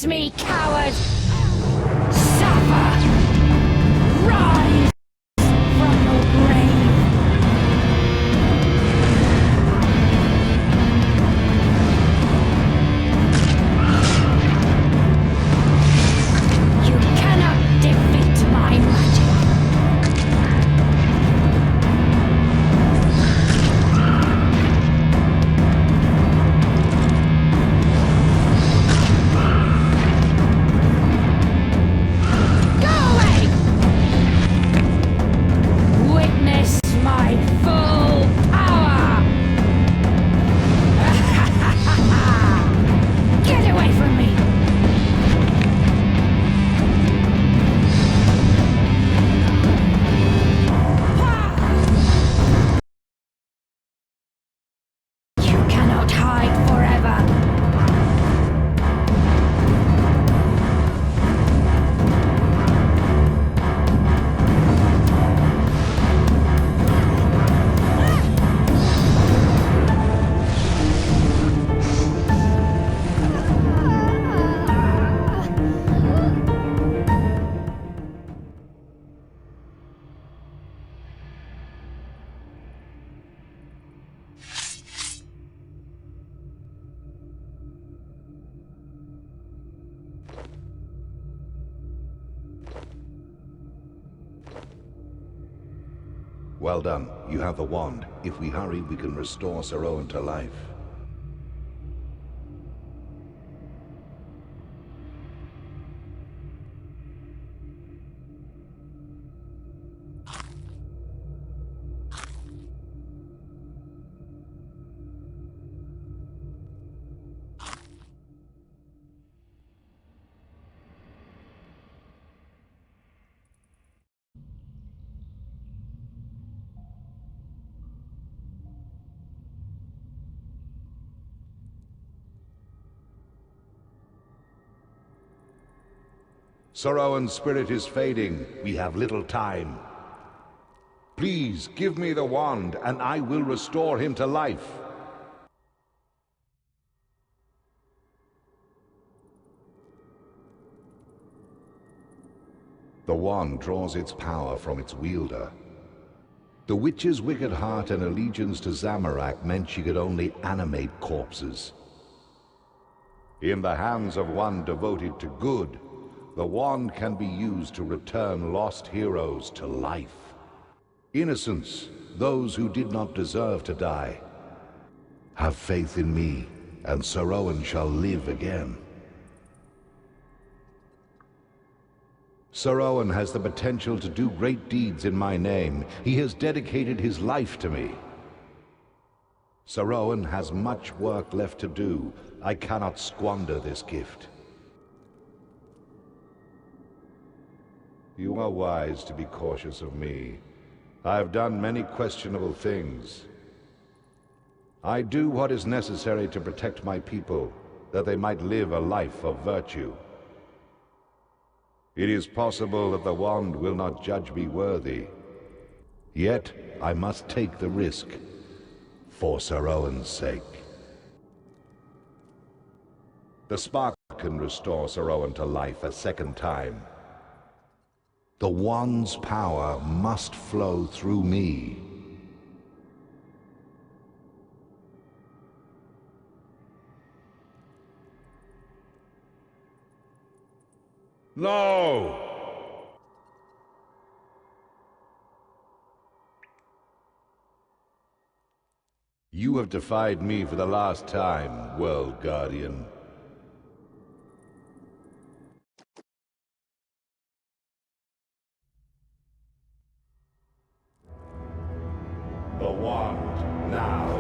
Face me, coward! Suffer! Rise from your grave! You cannot defeat my magic! Witness my full power! Get away from me! You cannot hide forever! Well done. You have the wand. If we hurry, we can restore Sir Owen to life. Sir Owen's spirit is fading. We have little time. Please, give me the wand, and I will restore him to life. The wand draws its power from its wielder. The witch's wicked heart and allegiance to Zamorak meant she could only animate corpses. In the hands of one devoted to good, the wand can be used to return lost heroes to life. Innocents, those who did not deserve to die. Have faith in me, and Sir Owen shall live again. Sir Owen has the potential to do great deeds in my name. He has dedicated his life to me. Sir Owen has much work left to do. I cannot squander this gift. You are wise to be cautious of me. I have done many questionable things. I do what is necessary to protect my people, that they might live a life of virtue. It is possible that the wand will not judge me worthy. Yet, I must take the risk, for Sir Owen's sake. The spark can restore Sir Owen to life a second time. The wand's power must flow through me. No! You have defied me for the last time, World Guardian. The wand, now.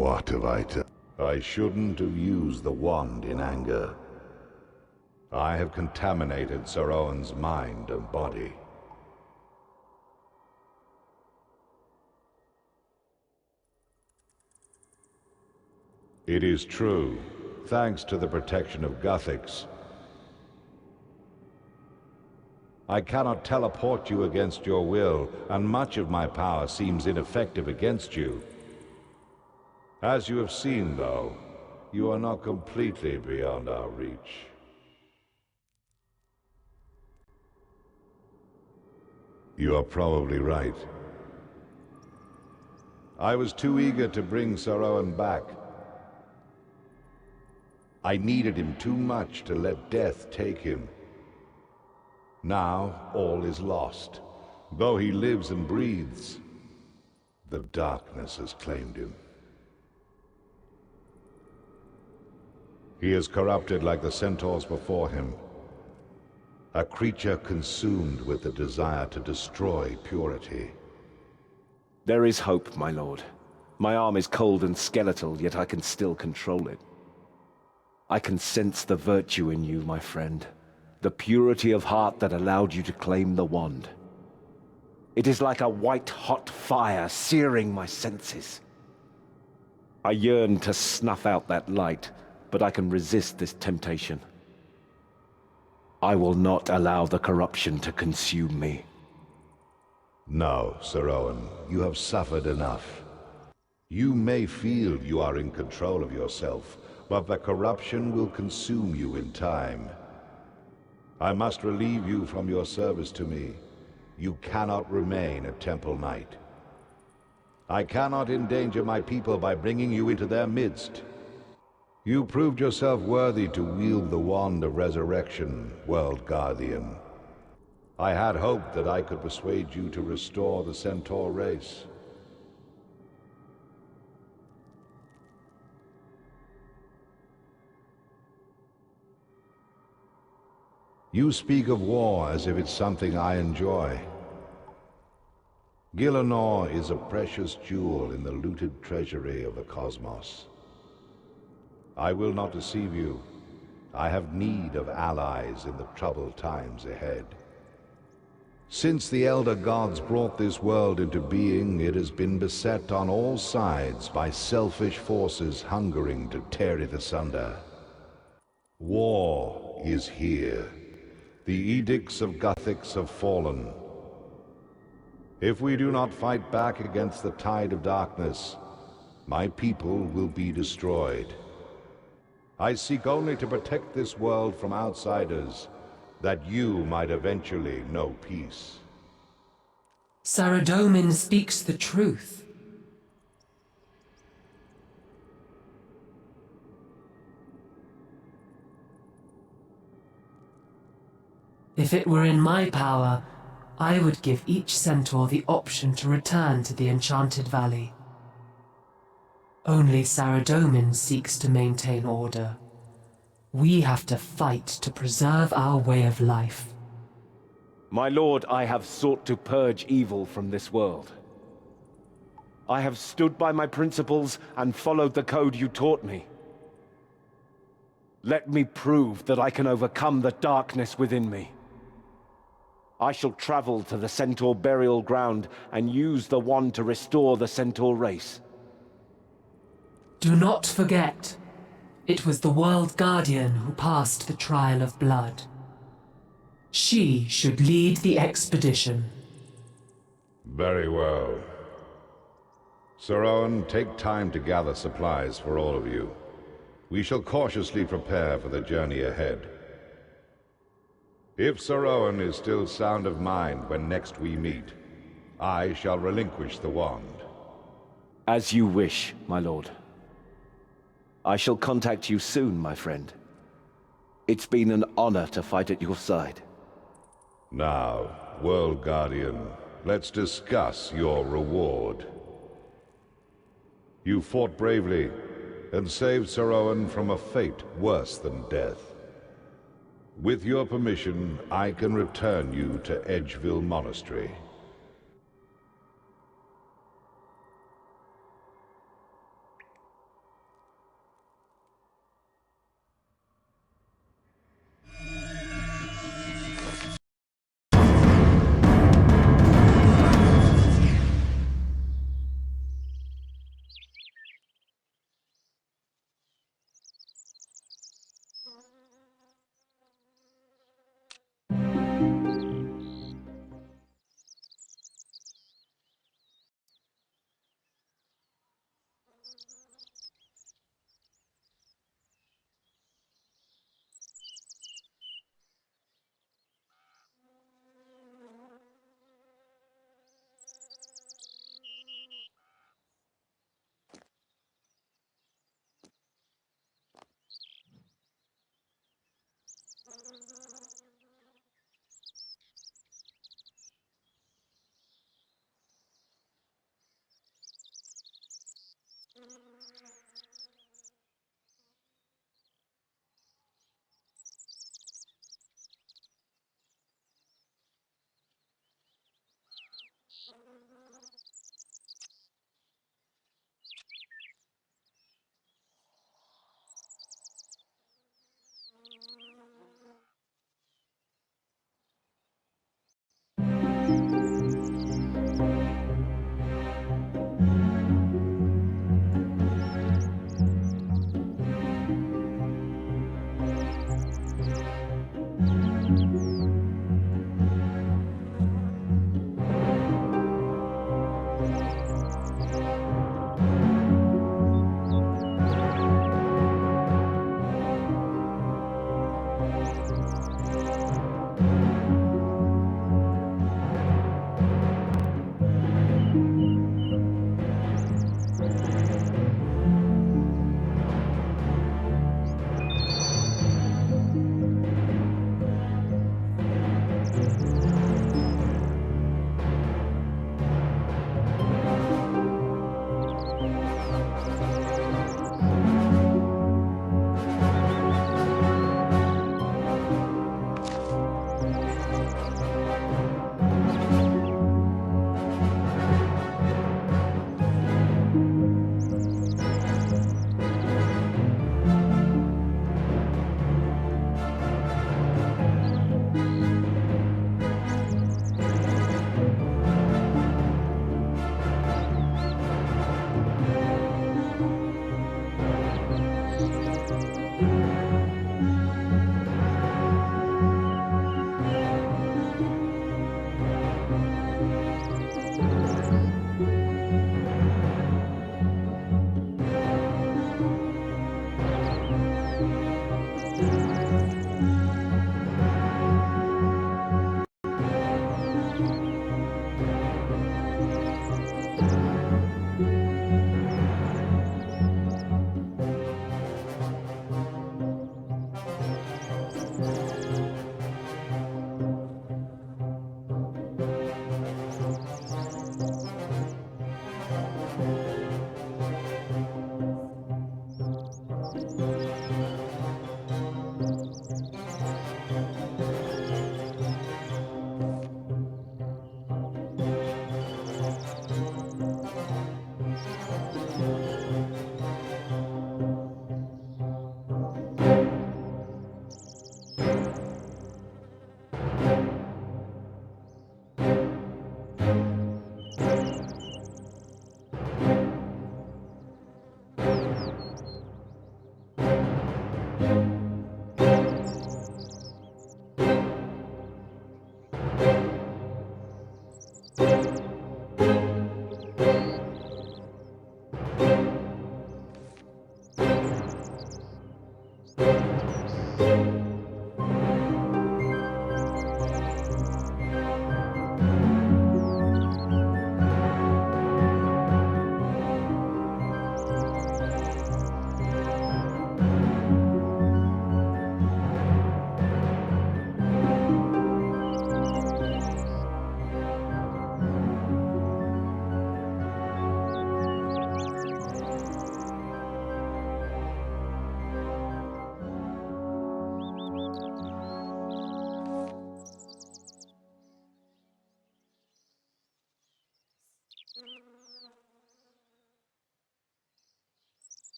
What have I done? I shouldn't have used the wand in anger. I have contaminated Sir Owen's mind and body. It is true, thanks to the protection of Guthix, I cannot teleport you against your will, and much of my power seems ineffective against you. As you have seen, though, you are not completely beyond our reach. You are probably right. I was too eager to bring Sir Owen back. I needed him too much to let death take him. Now all is lost. Though he lives and breathes, the darkness has claimed him. He is corrupted like the centaurs before him. A creature consumed with the desire to destroy purity. There is hope, my lord. My arm is cold and skeletal, yet I can still control it. I can sense the virtue in you, my friend. The purity of heart that allowed you to claim the wand. It is like a white-hot fire searing my senses. I yearn to snuff out that light, but I can resist this temptation. I will not allow the corruption to consume me. No, Sir Owen, you have suffered enough. You may feel you are in control of yourself, but the corruption will consume you in time. I must relieve you from your service to me. You cannot remain a Temple Knight. I cannot endanger my people by bringing you into their midst. You proved yourself worthy to wield the wand of resurrection, World Guardian. I had hoped that I could persuade you to restore the Centaur race. You speak of war as if it's something I enjoy. Gielinor is a precious jewel in the looted treasury of the cosmos. I will not deceive you. I have need of allies in the troubled times ahead. Since the Elder Gods brought this world into being, it has been beset on all sides by selfish forces hungering to tear it asunder. War is here. The edicts of Guthix have fallen. If we do not fight back against the tide of darkness, my people will be destroyed. I seek only to protect this world from outsiders, that you might eventually know peace. Saradomin speaks the truth. If it were in my power, I would give each centaur the option to return to the Enchanted Valley. Only Saradomin seeks to maintain order. We have to fight to preserve our way of life. My lord, I have sought to purge evil from this world. I have stood by my principles and followed the code you taught me. Let me prove that I can overcome the darkness within me. I shall travel to the Centaur burial ground and use the wand to restore the Centaur race. Do not forget, it was the World Guardian who passed the trial of blood. She should lead the expedition. Very well. Sir Owen, take time to gather supplies for all of you. We shall cautiously prepare for the journey ahead. If Sir Owen is still sound of mind when next we meet, I shall relinquish the wand. As you wish, my lord. I shall contact you soon, my friend. It's been an honor to fight at your side. Now, World Guardian, let's discuss your reward. You fought bravely and saved Sir Owen from a fate worse than death. With your permission, I can return you to Edgeville Monastery.